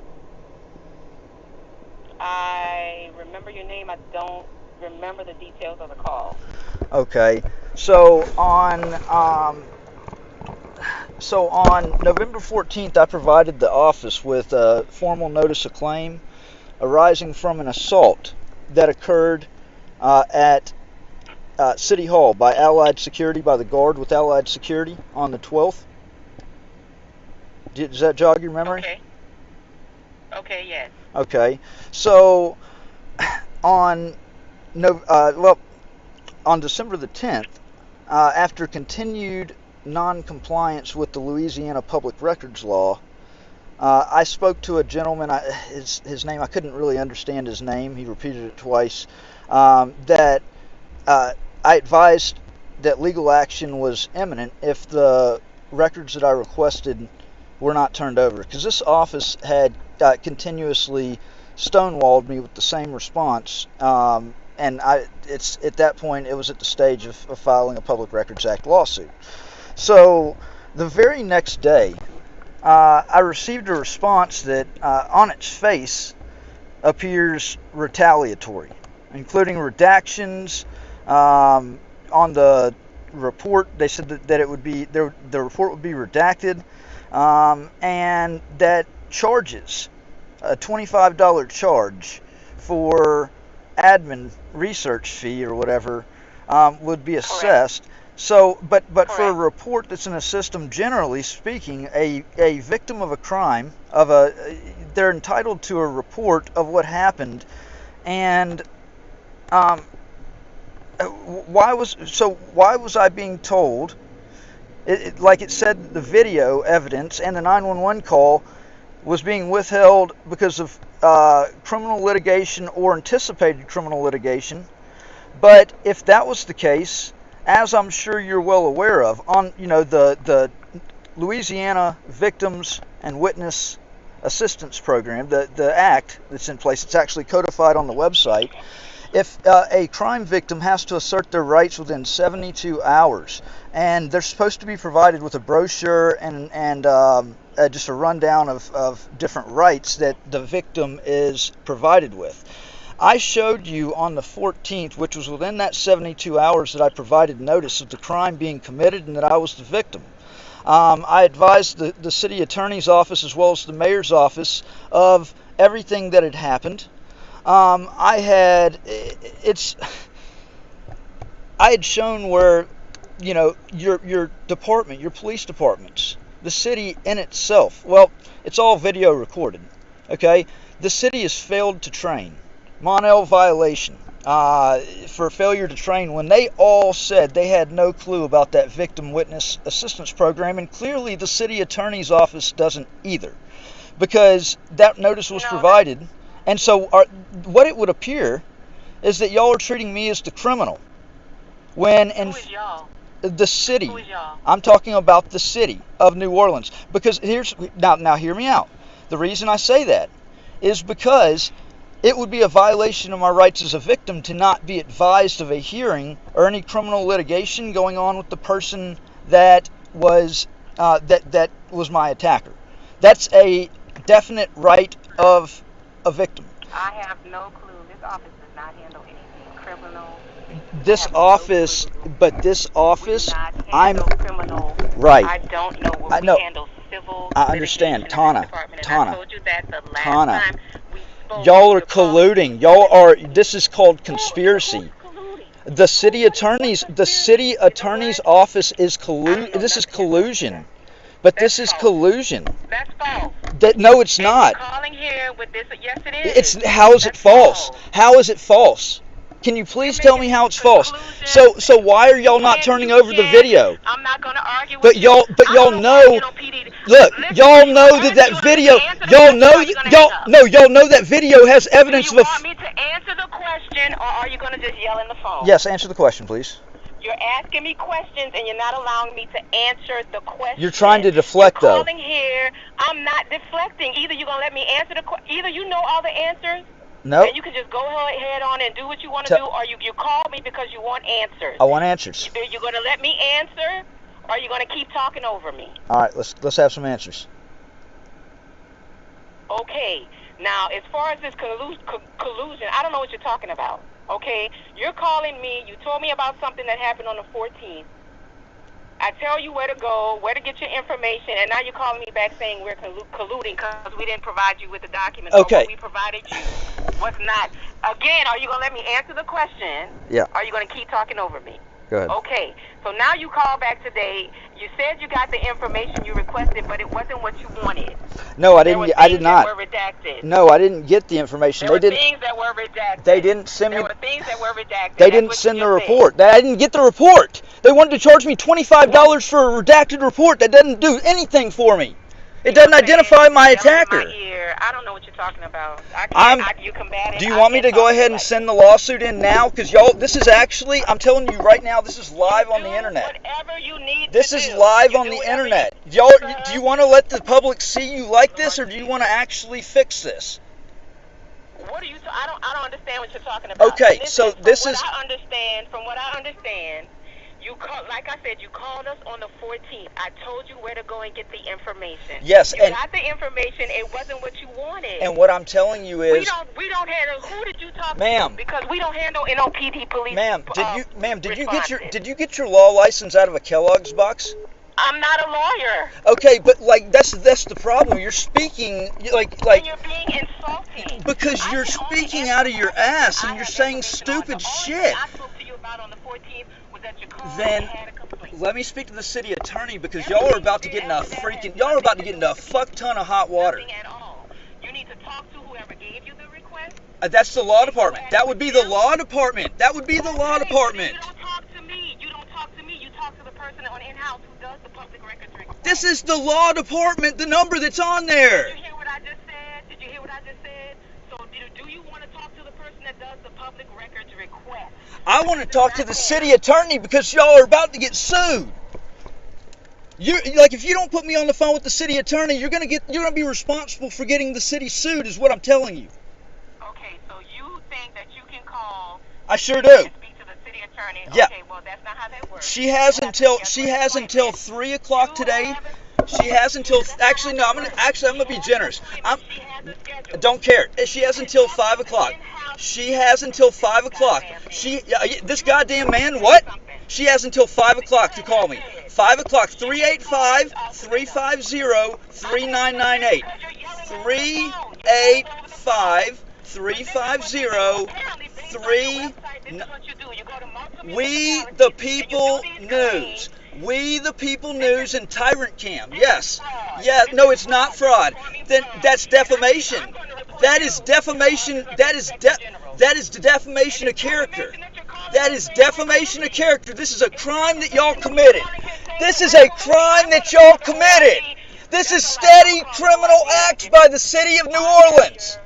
I remember your name. I don't remember the details of the call. Okay. So So on November 14th, I provided the office with a formal notice of claim arising from an assault that occurred at City Hall by Allied Security, by the guard with Allied Security on the 12th. Does that jog your memory? Okay. Okay, yes. Okay. So on on December the 10th, after continued non-compliance with the Louisiana Public Records Law, I spoke to a gentleman. His name, I couldn't really understand his name. He repeated it twice. That I advised that legal action was imminent if the records that I requested were not turned over, because this office had continuously stonewalled me with the same response. And it's at that point, it was at the stage of filing a Public Records Act lawsuit. So the very next day, I received a response that on its face appears retaliatory, including redactions on the report. They said that it would be the report would be redacted, and that charges, a $25 charge for admin research fee or whatever, would be assessed. Correct. So, but for a report that's in a system, generally speaking, a victim of a crime, they're entitled to a report of what happened, and why was I being told, like it said, the video evidence and the 911 call was being withheld because of criminal litigation or anticipated criminal litigation? But if that was the case, as I'm sure you're well aware of, on the Louisiana Victims and Witness Assistance Program, the act that's in place, it's actually codified on the website. If a crime victim has to assert their rights within 72 hours, and they're supposed to be provided with a brochure and just a rundown of different rights that the victim is provided with. I showed you on the 14th, which was within that 72 hours, that I provided notice of the crime being committed and that I was the victim. I advised the city attorney's office as well as the mayor's office of everything that had happened. I had shown where, your department, your police departments, the city in itself, well, it's all video recorded, okay? The city has failed to train. Monell violation for failure to train, when they all said they had no clue about that victim witness assistance program, and clearly the city attorney's office doesn't either, because that notice was provided. And so what it would appear is that y'all are treating me as the criminal, when in the city, Who is y'all? I'm talking about the city of New Orleans, because now hear me out. The reason I say that is because it would be a violation of my rights as a victim to not be advised of a hearing or any criminal litigation going on with the person that was that was my attacker. That's a definite right of a victim. I have no clue. This office does not handle anything criminal. This office, I'm criminal. Right. I don't know what we handle civil. I understand, Tana. I told you that the last time we spoke. Y'all are colluding. This is called conspiracy. The city attorney's office is This is collusion. But this is collusion. That's false. No, it's not. Calling here with this, yes, it is. How is it false? How is it false? Can you please tell me how it's false? So why are y'all not turning over the video? I'm not going to argue with you. But y'all know. Look, y'all know that video. Y'all know that video has evidence of. Do you want me to answer the question, or are you going to just yell in the phone? Yes, answer the question, please. You're asking me questions, and you're not allowing me to answer the question. You're trying to deflect, though. Calling here, I'm not deflecting. Either you're gonna let me answer the question. Either you know all the answers. No. And you can just go ahead on and do what you want to do, or you call me because you want answers. I want answers. Either you're gonna let me answer, or you're gonna keep talking over me. All right, let's have some answers. Okay. Now, as far as this collusion, I don't know what you're talking about. Okay, you're calling me. You told me about something that happened on the 14th. I tell you where to go, where to get your information, and now you're calling me back saying we're colluding because we didn't provide you with the documents. Okay. What we provided you was not. Again, are you going to let me answer the question? Yeah. Or are you going to keep talking over me? Go ahead. Okay. So now you call back today. You said you got the information you requested, but it wasn't what you wanted. No, I didn't. I did not. There were things that were redacted. No, I didn't get the information. There They were didn't. things that were redacted. They didn't send me. There were things that were redacted. They That's didn't what send you the just said. report. I didn't get the report. They wanted to charge me $25 for a redacted report that doesn't do anything for me. It doesn't identify my attacker. I don't know what you're talking about. You combative. Do you want me to go ahead and send the lawsuit in now? Because y'all, this is actually, I'm telling you right now, this is live on the internet. Whatever you need This to is do. live You on do the whatever internet. you- Y'all, do you want to let the public see you like this, or do you want to actually fix this? What are you? I don't understand what you're talking about. Okay, Listen, so this is. From what I understand, you call, like I said, you called us on the 14th. I told you where to go and get the information. Yes, you and got the information. It wasn't what you wanted. And what I'm telling you is, we don't handle. Who did you talk ma'am, to? Because we don't handle NOPD police. Ma'am, did you get your law license out of a Kellogg's box? I'm not a lawyer. Okay, but like that's the problem. You're speaking like And you're being insulting. because you're speaking out of your ass and you're saying stupid shit. I spoke to you about on the 14th was that you called Then and had a complaint. let me speak to the city attorney because y'all are about to get in a fuck ton of hot water. Nothing at all. You need to talk to whoever gave you the request. That's the law department. That would be the law department. That would be the law Okay, department. You don't talk to me. You don't talk to me. You talk to the person on in-house who does the public records request. This is the law department, the number that's on there. Did you hear what I just said? Did you hear what I just said? So do you want to talk to the person that does the public records request? I want to talk to the city attorney because y'all are about to get sued. If you don't put me on the phone with the city attorney, you're gonna be responsible for getting the city sued, is what I'm telling you. Okay, so you think that you can call I sure and do. speak to the city attorney? Yeah. Okay, well that's not how that works. She has until 3 o'clock today. She has until actually no. I'm gonna be generous. Don't care. She has until 5 o'clock. She has until 5 o'clock. This goddamn man. What? She has until 5 o'clock to call me. 5 o'clock. 385-350-3998. 385-350-3. We the People News. We the People News and Tyrant Cam. Yes. Yeah, no, it's not fraud. Then that's defamation. That is defamation. That is defamation of character. That is defamation of character. This is a crime that y'all committed. This is a crime that y'all committed. This is steady criminal acts by the city of New Orleans.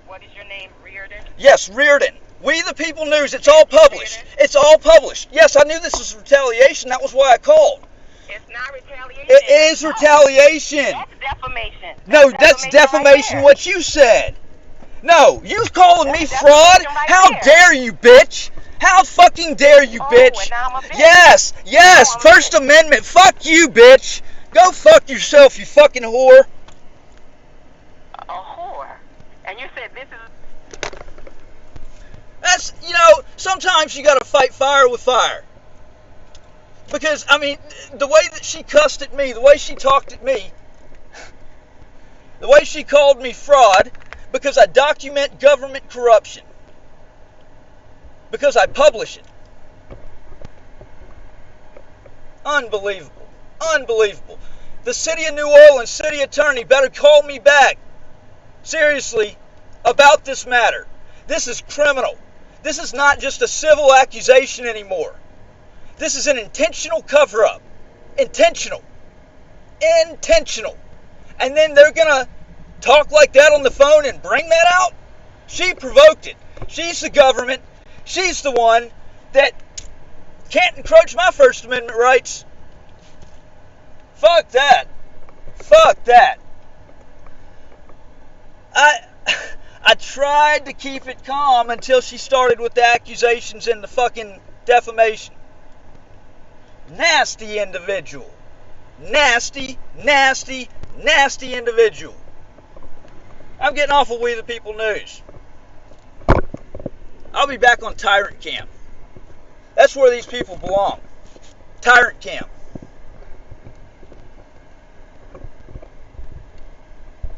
What is your name, Reardon? Yes, Reardon. We the People News. It's all published. It's all published. Yes, I knew this was retaliation. That was why I called. It's not retaliation. It is retaliation. That's defamation. No, that's defamation right what you said. No, you calling me That's fraud? defamation right How there. dare you, bitch? How fucking dare you, bitch? And now I'm a bitch. Yes, yes, Oh, I'm a First Amendment. Fuck you, bitch. Go fuck yourself, you fucking whore. A whore. And you said this is... That's, sometimes you gotta fight fire with fire. Because, the way that she cussed at me, the way she talked at me, the way she called me fraud, because I document government corruption. Because I publish it. Unbelievable. Unbelievable. The city of New Orleans city attorney better call me back. Seriously, about this matter. This is criminal. This is not just a civil accusation anymore. This is an intentional cover-up. Intentional. Intentional. And then they're going to talk like that on the phone and bring that out? She provoked it. She's the government. She's the one that can't encroach my First Amendment rights. Fuck that. Fuck that. I tried to keep it calm until she started with the accusations and the fucking defamation. Nasty individual. Nasty, nasty, nasty individual. I'm getting off of We the People News. I'll be back on Tyrant Camp. That's where these people belong. Tyrant Camp.